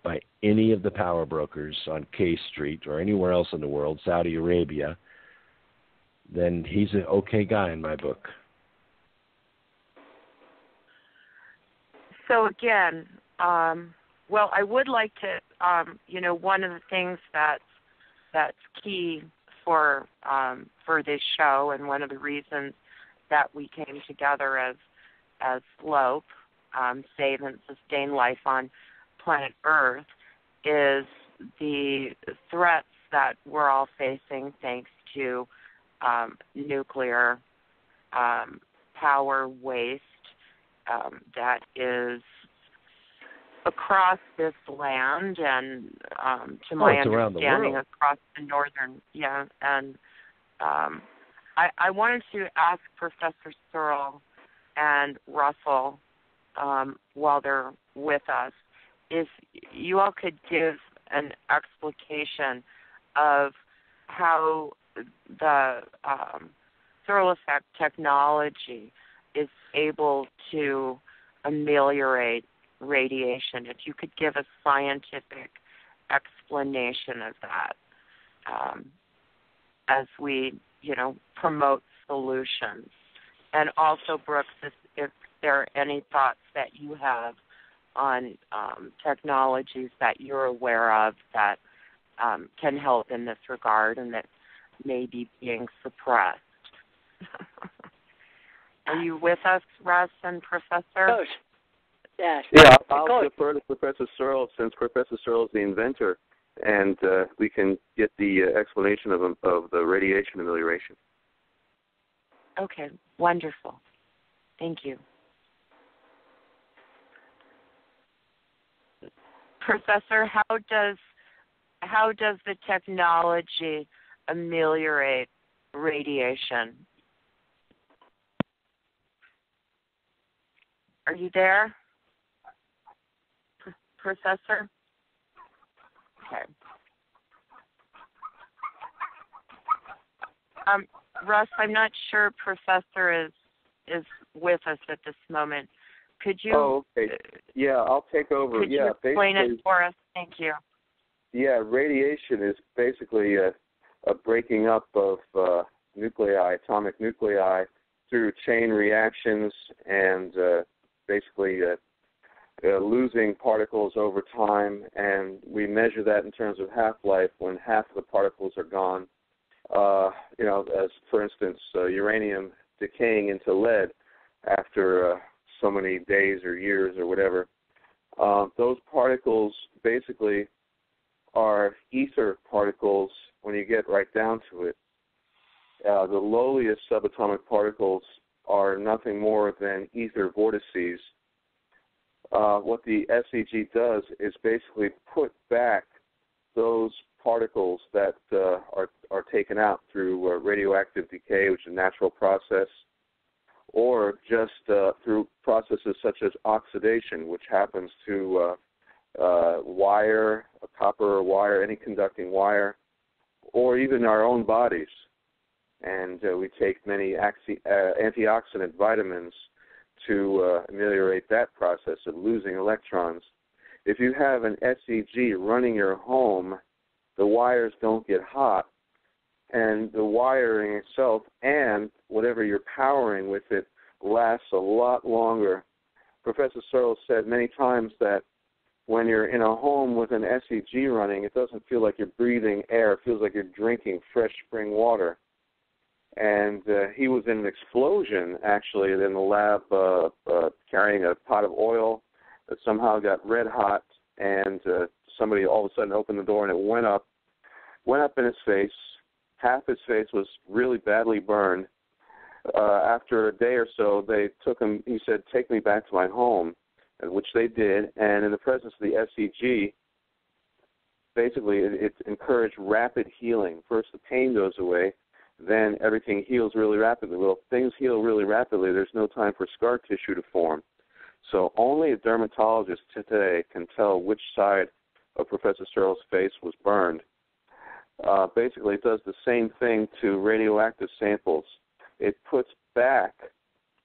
by any of the power brokers on K Street or anywhere else in the world, Saudi Arabia. Then he's an okay guy in my book. So again, well, I would like to, one of the things that's key for this show, and one of the reasons that we came together as SLOPE, Save and Sustain Life on Planet Earth, is the threats that we're all facing thanks to nuclear power waste that is across this land and to my understanding across the northern, and I wanted to ask Professor Searl and Russell while they're with us if you all could give an explication of how the Searl effect technology is able to ameliorate radiation. If you could give a scientific explanation of that as we, promote solutions. And also, Brooks, if there are any thoughts that you have on technologies that you're aware of that can help in this regard and that may be being suppressed. Are you with us, Russ and Professor? Yes. Yeah, I'll defer to Professor Searl since Professor Searl is the inventor, and we can get the explanation of the radiation amelioration. Okay, wonderful. Thank you. Professor, how does the technology ameliorate radiation? Are you there, Professor? Okay. Russ, I'm not sure Professor is with us at this moment. Could you? Oh, okay. Yeah, I'll take over. Could you explain it for us? Thank you. Yeah, radiation is basically a breaking up of nuclei, atomic nuclei, through chain reactions and basically losing particles over time. And we measure that in terms of half-life when half of the particles are gone. As for instance, uranium decaying into lead after so many days or years or whatever. Those particles basically are ether particles when you get right down to it. The lowliest subatomic particles are nothing more than ether vortices. What the SEG does is basically put back those particles that are taken out through radioactive decay, which is a natural process, or just through processes such as oxidation, which happens to wire, a copper wire, any conducting wire, or even our own bodies. And we take many antioxidant vitamins to ameliorate that process of losing electrons. If you have an SEG running your home, the wires don't get hot, and the wiring itself and whatever you're powering with it lasts a lot longer. Professor Searl said many times that when you're in a home with an SEG running, it doesn't feel like you're breathing air. It feels like you're drinking fresh spring water. And he was in an explosion, actually, in the lab carrying a pot of oil that somehow got red hot, and somebody all of a sudden opened the door and it went up in his face. Half his face was really badly burned. After a day or so, they took him, he said, "Take me back to my home," which they did, and in the presence of the SEG, basically it encouraged rapid healing. First the pain goes away, then everything heals really rapidly. Well, if things heal really rapidly, there's no time for scar tissue to form. So only a dermatologist today can tell which side of Professor Searl's face was burned. Basically, it does the same thing to radioactive samples. It puts back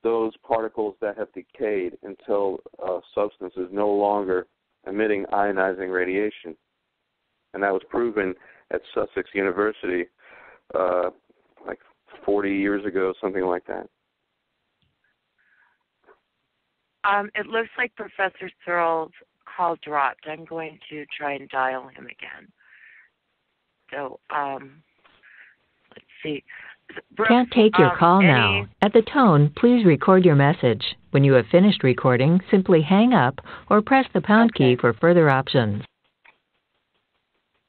those particles that have decayed until a substance is no longer emitting ionizing radiation. And that was proven at Sussex University like 40 years ago, something like that. It looks like Professor Searl's call dropped. I'm going to try and dial him again. So, let's see. Brooke, can't take your call now. At the tone, please record your message. When you have finished recording, simply hang up or press the pound key for further options.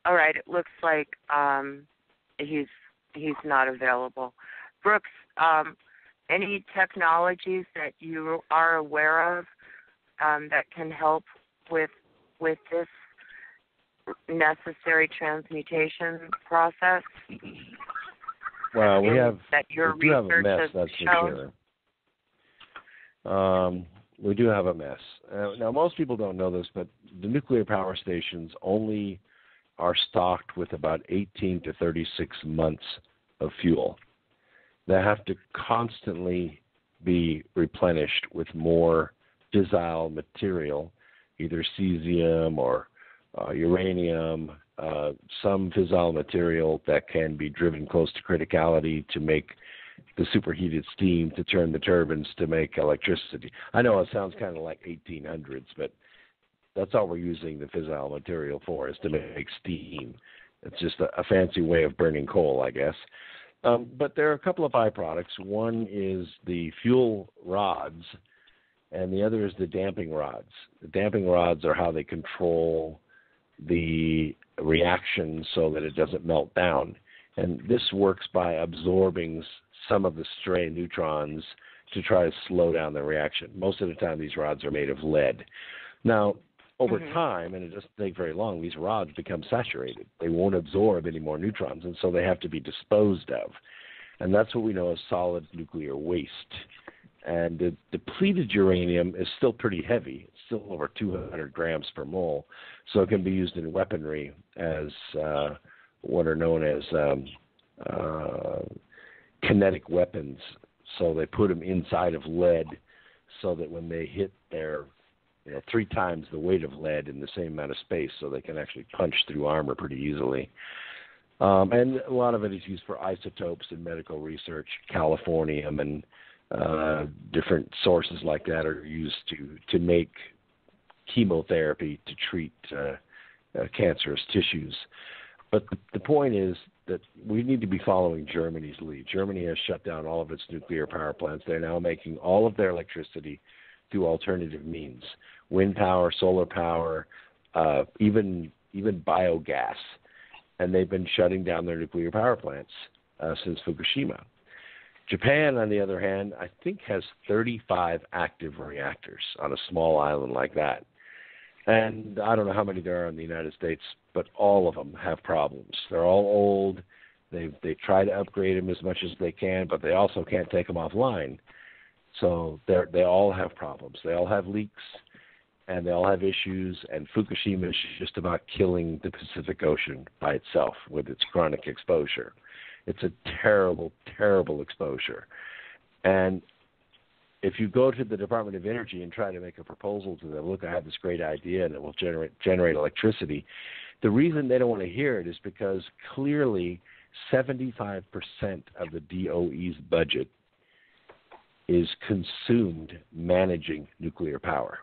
All right. It looks like he's not available. Brooks, any technologies that you are aware of that can help with this necessary transmutation process? Well, we do have a mess, that's for sure. We do have a mess. Now, most people don't know this, but the nuclear power stations only are stocked with about 18 to 36 months of fuel. They have to constantly be replenished with more fissile material, either cesium or uranium, some fissile material that can be driven close to criticality to make the superheated steam to turn the turbines to make electricity. I know it sounds kind of like 1800s, but that's all we're using the fissile material for, is to make steam. It's just a fancy way of burning coal, I guess. But there are a couple of byproducts. One is the fuel rods, and the other is the damping rods. The damping rods are how they control the reaction so that it doesn't melt down. And this works by absorbing some of the stray neutrons to try to slow down the reaction. Most of the time, these rods are made of lead. Now, over time, and it doesn't take very long, these rods become saturated. They won't absorb any more neutrons, and so they have to be disposed of. And that's what we know as solid nuclear waste. And the depleted uranium is still pretty heavy. It's still over 200 grams per mole, so it can be used in weaponry as what are known as kinetic weapons. So they put them inside of lead so that when they hit their 3 times the weight of lead in the same amount of space, so they can actually punch through armor pretty easily. And a lot of it is used for isotopes in medical research. Californium and different sources like that are used to make chemotherapy to treat cancerous tissues. But the point is that we need to be following Germany's lead. Germany has shut down all of its nuclear power plants. They're now making all of their electricity through alternative means: wind power, solar power, even biogas. And they've been shutting down their nuclear power plants since Fukushima. Japan, on the other hand, I think has 35 active reactors on a small island like that. And I don't know how many there are in the United States, but all of them have problems. They're all old. They try to upgrade them as much as they can, but they also can't take them offline. So they all have problems. They all have leaks, and they all have issues. And Fukushima is just about killing the Pacific Ocean by itself with its chronic exposure. It's a terrible, terrible exposure. And if you go to the Department of Energy and try to make a proposal to them, look, I have this great idea and it will generate electricity, the reason they don't want to hear it is because clearly 75% of the DOE's budget is consumed managing nuclear power.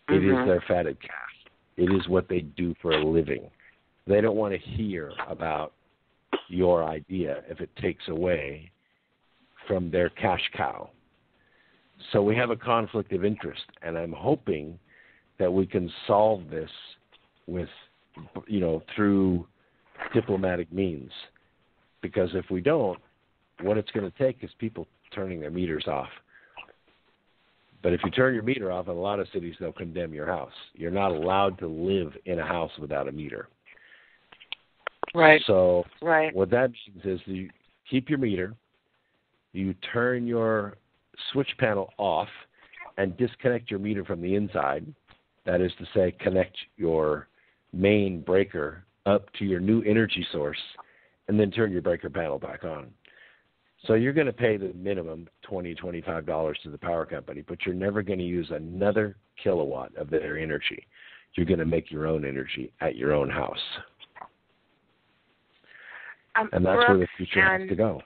It is their fatted calf. It is what they do for a living. They don't want to hear about your idea if it takes away from their cash cow. So we have a conflict of interest, and I'm hoping that we can solve this with, through diplomatic means. Because if we don't, what it's going to take is people turning their meters off. But if you turn your meter off, in a lot of cities, they'll condemn your house. You're not allowed to live in a house without a meter. Right. So what that means is you keep your meter, you turn your switch panel off and disconnect your meter from the inside. That is to say, connect your main breaker up to your new energy source and then turn your breaker panel back on. So you're going to pay the minimum $20, $25 to the power company, but you're never going to use another kilowatt of their energy. You're going to make your own energy at your own house. And that's where the future has to go.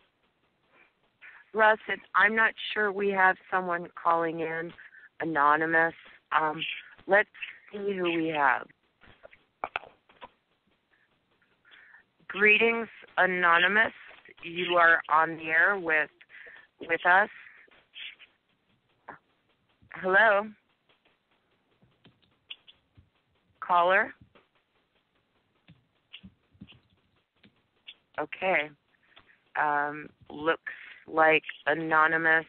Russ, I'm not sure we have someone calling in anonymous. Let's see who we have. Greetings, anonymous. You are on the air with us. Hello? Caller? Okay. Looks like anonymous.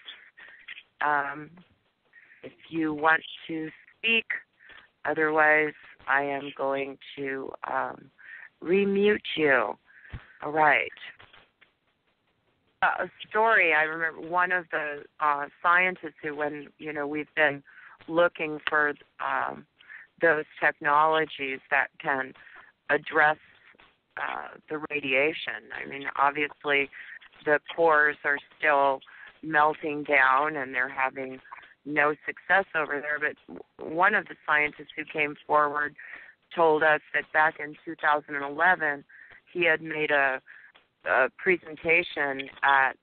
If you want to speak, otherwise I am going to remute you. All right. A story, I remember one of the scientists who, when, we've been looking for those technologies that can address the radiation. I mean, obviously the cores are still melting down and they're having no success over there, but one of the scientists who came forward told us that back in 2011 he had made a presentation at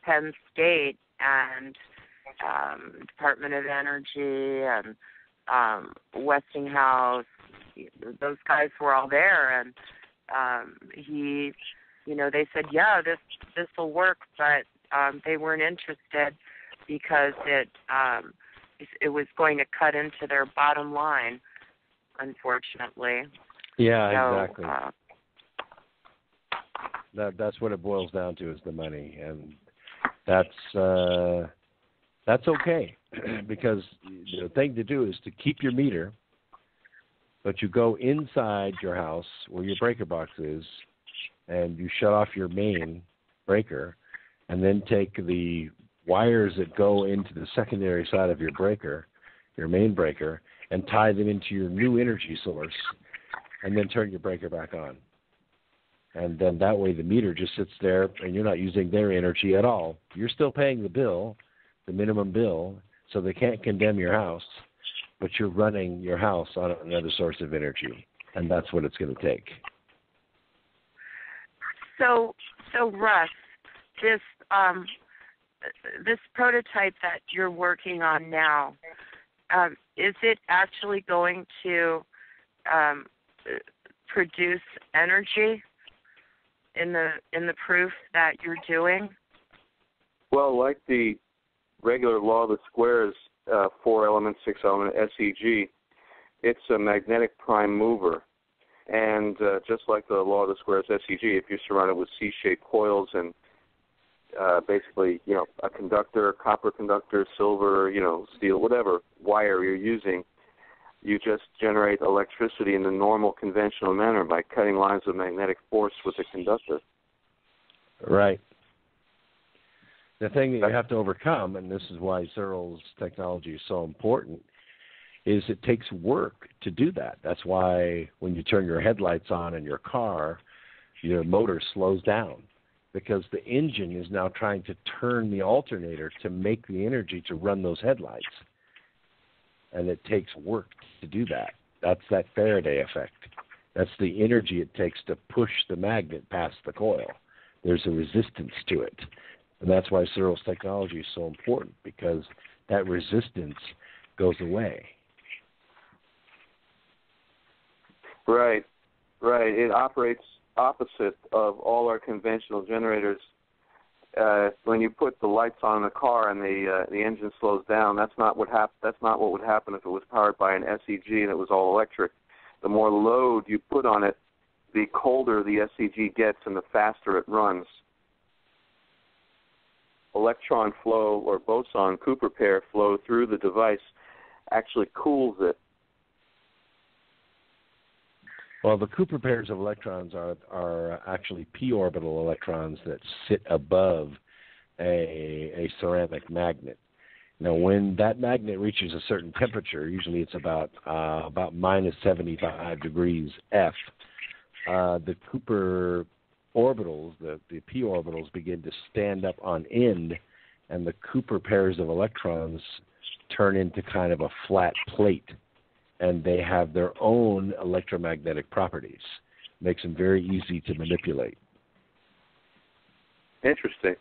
Penn State and Department of Energy and Westinghouse. Those guys were all there, and they said, yeah, this will work, but they weren't interested because it was going to cut into their bottom line, unfortunately. Yeah, so, exactly. That's what it boils down to, is the money, and that's okay because the thing to do is to keep your meter, but you go inside your house where your breaker box is, and you shut off your main breaker, and then take the wires that go into the secondary side of your breaker, your main breaker, and tie them into your new energy source, and then turn your breaker back on. And then that way the meter just sits there, and you're not using their energy at all. You're still paying the bill, the minimum bill, so they can't condemn your house, but you're running your house on another source of energy, and that's what it's going to take. So Russ, this prototype that you're working on now, is it actually going to produce energy in the proof that you're doing? Well, like the regular law of the squares, 4-element, 6-element SEG, it's a magnetic prime mover. And just like the law of the squares SEG, if you're surrounded with C-shaped coils and basically, a conductor, copper conductor, silver, steel, whatever wire you're using, you just generate electricity in the normal conventional manner by cutting lines of magnetic force with a conductor. Right. The thing that you have to overcome, and this is why Searl's technology is so important, is it takes work to do that. That's why when you turn your headlights on in your car, your motor slows down, because the engine is now trying to turn the alternator to make the energy to run those headlights. And it takes work to do that. That's that Faraday effect. That's the energy it takes to push the magnet past the coil. There's a resistance to it. And that's why Searl's technology is so important, because that resistance goes away. Right. It operates opposite of all our conventional generators. When you put the lights on in the car and the engine slows down, that's not what would happen if it was powered by an SEG and it was all electric. The more load you put on it, the colder the SEG gets and the faster it runs. Electron flow or boson Cooper pair flow through the device actually cools it. Well, the Cooper pairs of electrons are actually p orbital electrons that sit above a ceramic magnet. Now, when that magnet reaches a certain temperature, usually it's about minus 75 degrees F, the Cooper orbitals, the p orbitals, begin to stand up on end, and the Cooper pairs of electrons turn into kind of a flat plate. And they have their own electromagnetic properties. Makes them very easy to manipulate. Interesting.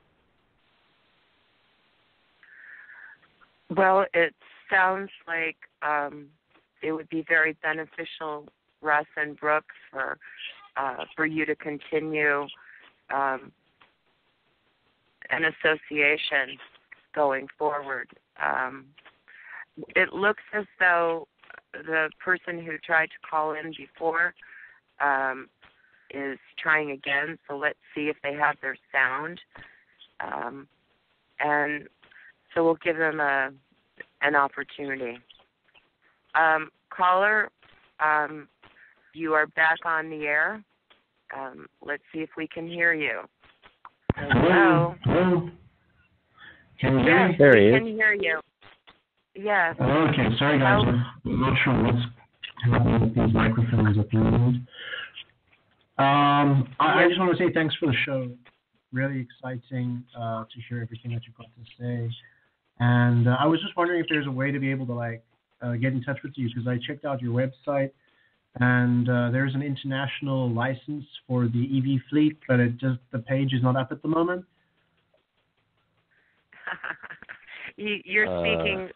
Well, it sounds like it would be very beneficial, Russ and Brooks, for you to continue an association going forward. It looks as though the person who tried to call in before is trying again, so let's see if they have their sound. And so we'll give them an opportunity. Caller, you are back on the air. Let's see if we can hear you. Hello? Hello? Can you hear me? There he is. We can hear you. Yes. Okay, sorry guys, I'm not sure what's happening with these microphones at the moment. I just want to say thanks for the show. Really exciting to hear everything that you've got to say. And I was just wondering if there's a way to be able to get in touch with you, because I checked out your website and there's an international license for the EV fleet, but the page is not up at the moment. You're speaking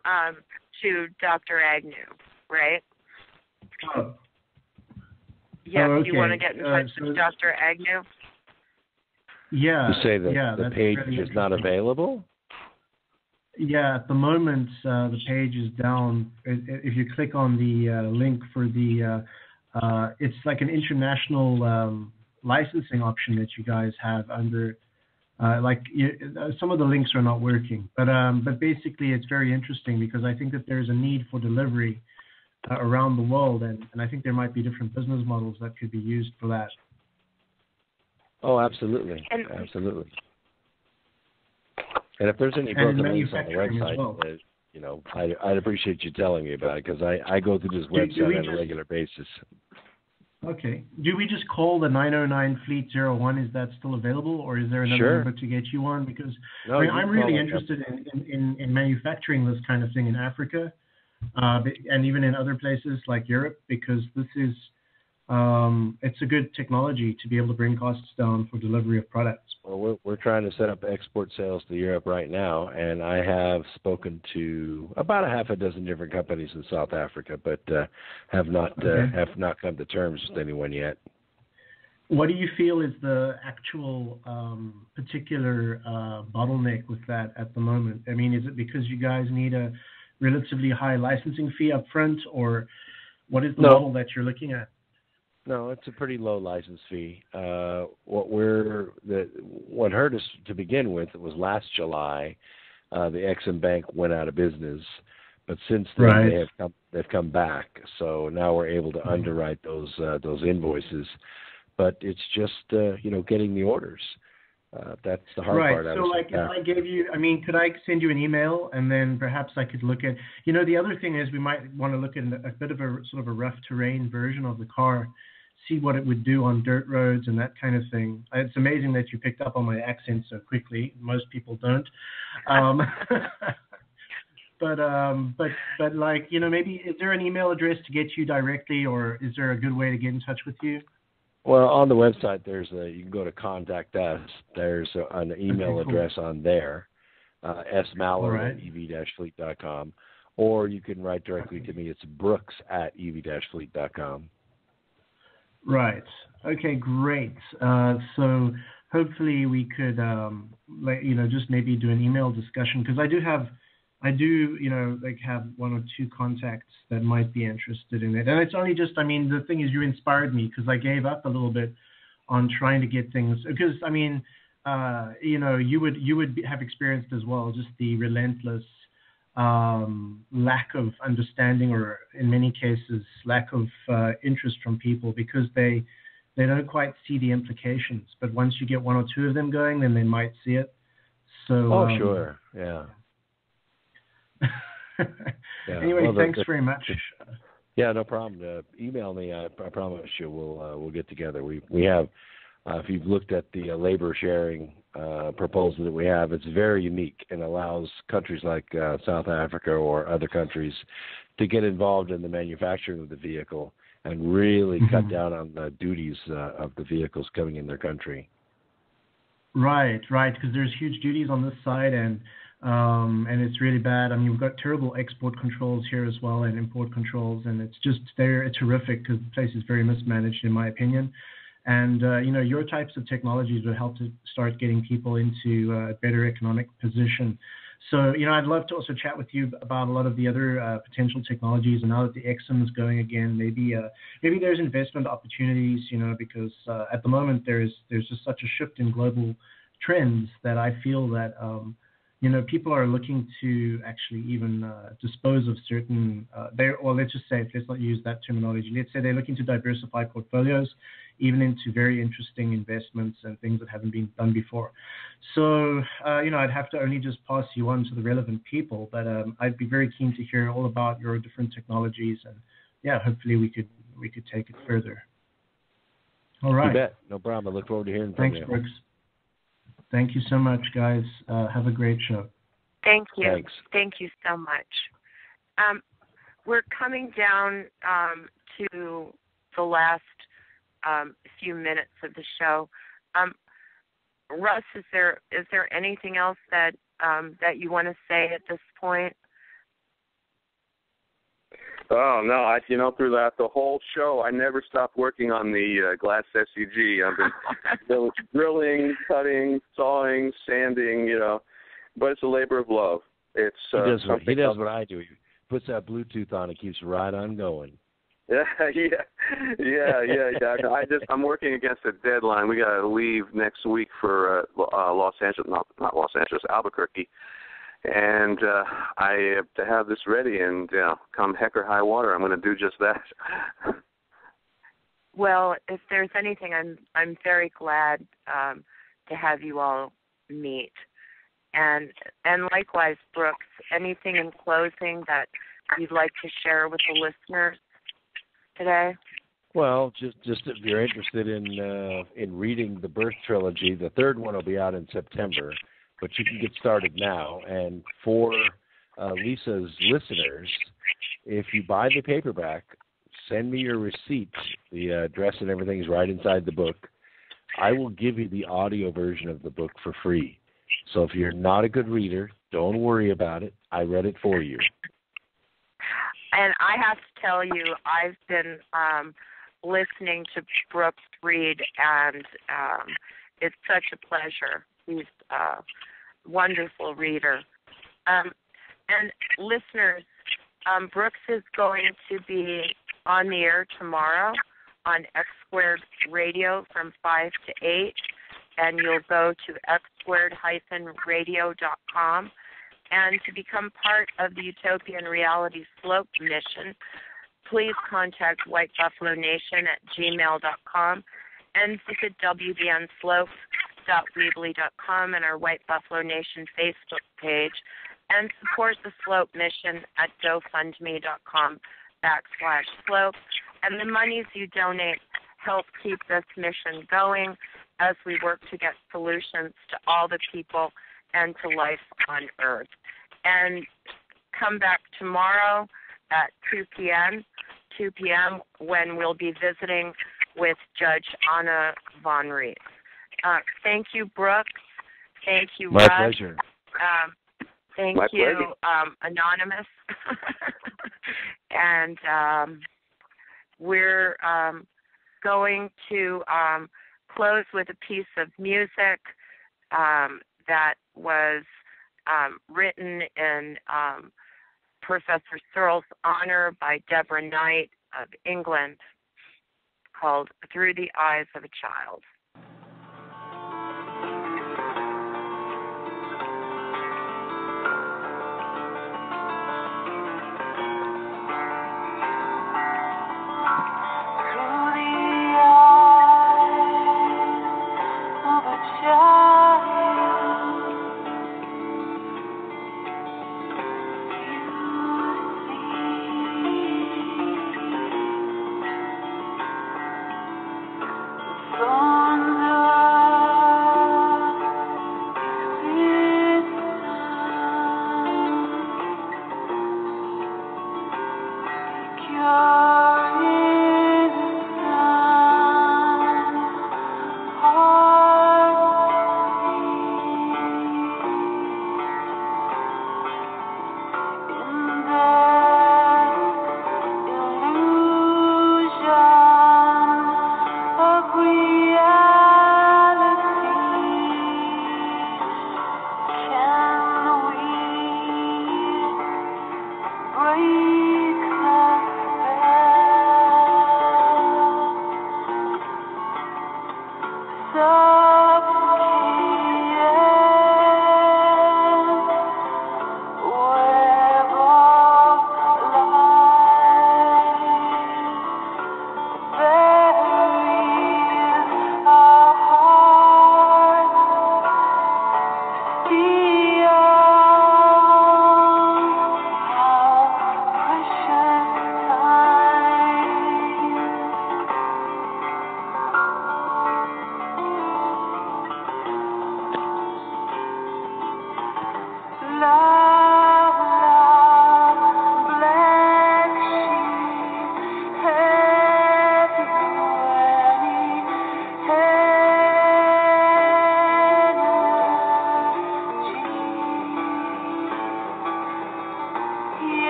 to Dr. Agnew, right? Oh. Yes, okay. You want to get in touch with Dr. Agnew? Yeah. You say that the page really is not available? Yeah, at the moment the page is down. If you click on the link for the, it's like an international licensing option that you guys have under. Some of the links are not working, but basically it's very interesting because I think that there's a need for delivery around the world, and I think there might be different business models that could be used for that. Oh, absolutely, absolutely. And if there's any broken links on the website, well. I'd appreciate you telling me about it because I go through this website on a regular basis. Okay. Do we just call the 909 Fleet 01? Is that still available, or is there another number to get you on? Because I'm really interested in manufacturing this kind of thing in Africa, and even in other places like Europe, because this is it's a good technology to be able to bring costs down for delivery of products. Well, we're trying to set up export sales to Europe right now, and I have spoken to about a half a dozen different companies in South Africa, but have not come to terms with anyone yet. What do you feel is the actual particular bottleneck with that at the moment? I mean, is it because you guys need a relatively high licensing fee up front, or what is the model that you're looking at? No, it's a pretty low license fee. What hurt us to begin with, it was last July, the Ex-Im Bank went out of business, but since then they've come back. So now we're able to underwrite those invoices, but it's just getting the orders. That's the hard part. Right. So if I gave you, could I send you an email and then perhaps I could look at, the other thing is we might want to look at a bit of a sort of a rough terrain version of the car, see what it would do on dirt roads and that kind of thing. It's amazing that you picked up on my accent so quickly. Most people don't. But maybe is there an email address to get you directly, or is there a good way to get in touch with you? Well, on the website, you can go to contact us. There's an email address on there, smaller@ev-fleet.com, or you can write directly to me. It's brooks@ev-fleet.com. Right. Okay, great. So hopefully we could, just maybe do an email discussion, because I do have one or two contacts that might be interested in it. And it's only just, the thing is, you inspired me, because I gave up a little bit on trying to get things, because, you would have experienced as well, just the relentless lack of understanding, or in many cases, lack of interest from people, because they don't quite see the implications. But once you get one or two of them going, then they might see it. So. Sure. Yeah. Anyway, thanks very much. Yeah, no problem. Email me. I promise you, we'll get together. We have, if you've looked at the labor sharing proposal that we have, it's very unique and allows countries like South Africa or other countries to get involved in the manufacturing of the vehicle and really cut down on the duties of the vehicles coming in their country. Right, because there's huge duties on this side, and it's really bad. We've got terrible export controls here as well, and import controls, and it's horrific, because the place is very mismanaged, in my opinion. And, your types of technologies would help to start getting people into a better economic position. So, I'd love to also chat with you about a lot of the other potential technologies. And now that the Ex-Im is going again, maybe there's investment opportunities, because at the moment there's just such a shift in global trends that I feel that, people are looking to actually even dispose of certain, let's just say, let's not use that terminology. Let's say they're looking to diversify portfolios, even into very interesting investments and things that haven't been done before. So, I'd have to only just pass you on to the relevant people, but I'd be very keen to hear all about your different technologies, and hopefully we could take it further. All right. You bet. No problem. I look forward to hearing from you. Thanks, Brooks. Thank you so much, guys. Have a great show. Thank you. Thanks. Thank you so much. We're coming down to the last few minutes of the show. Russ, is there anything else that you want to say at this point? Oh no! Through the whole show, I never stopped working on the glass SUG. I've been drilling, cutting, sawing, sanding. But it's a labor of love. It's he does what I do. He puts that Bluetooth on and keeps right on going. Yeah. I'm working against a deadline. We got to leave next week for Los Angeles, not Los Angeles, Albuquerque. And I have to have this ready, and come heck or high water, I'm going to do just that. Well, if there's anything, I'm very glad to have you all meet. And likewise, Brooks, anything in closing that you'd like to share with the listeners today? Well, just if you're interested in reading the Birth Trilogy, the third one will be out in September, but you can get started now. And for Lisa's listeners, if you buy the paperback, send me your receipt. The address and everything is right inside the book. I will give you the audio version of the book for free. So if you're not a good reader, don't worry about it. I read it for you. And I have to tell you, I've been listening to Brooks read, and it's such a pleasure. He's a wonderful reader. And listeners, Brooks is going to be on the air tomorrow on X Squared Radio from 5 to 8, and you'll go to xsquared-radio.com. And to become part of the Utopian Reality Slope mission, please contact White Buffalo Nation at gmail.com and visit wbnslope.weebly.com and our White Buffalo Nation Facebook page, and support the Slope mission at gofundme.com/slope. And the monies you donate help keep this mission going as we work to get solutions to all the people and to life on Earth. And come back tomorrow at 2 p.m., when we'll be visiting with Judge Anna Von Rees. Thank you, Brooks. Thank you, My Russ. pleasure. Thank My you, pleasure. Anonymous. And we're going to close with a piece of music that was written in Professor Searl's honor by Deborah Knight of England, called Through the Eyes of a Child.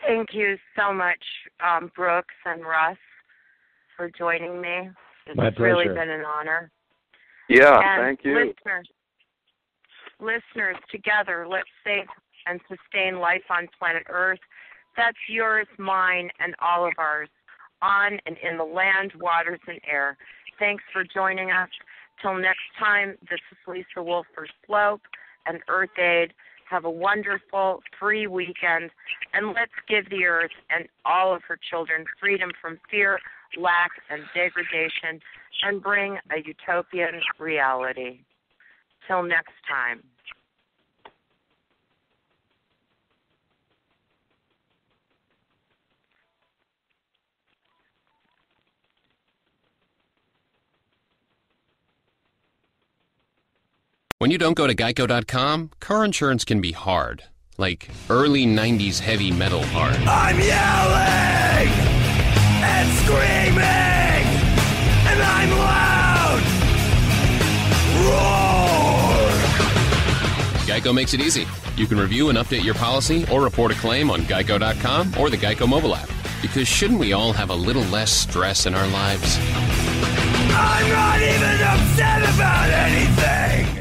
Thank you so much, Brooks and Russ, for joining me. It's My pleasure. really been an honor. Yeah, and thank you. Listeners, Listeners, together, let's save and sustain life on planet Earth. That's yours, mine, and all of ours, on and in the land, waters, and air. Thanks for joining us. Till next time, this is Lisa Wolf for Slope and Earth Aid. Have a wonderful, free weekend, and let's give the Earth and all of her children freedom from fear, lack, and degradation, and bring a utopian reality. Till next time. When you don't go to Geico.com, car insurance can be hard. Like early 90s heavy metal hard. I'm yelling and screaming, and I'm loud. Roar! Geico makes it easy. You can review and update your policy or report a claim on Geico.com or the Geico mobile app. Because shouldn't we all have a little less stress in our lives? I'm not even upset about anything.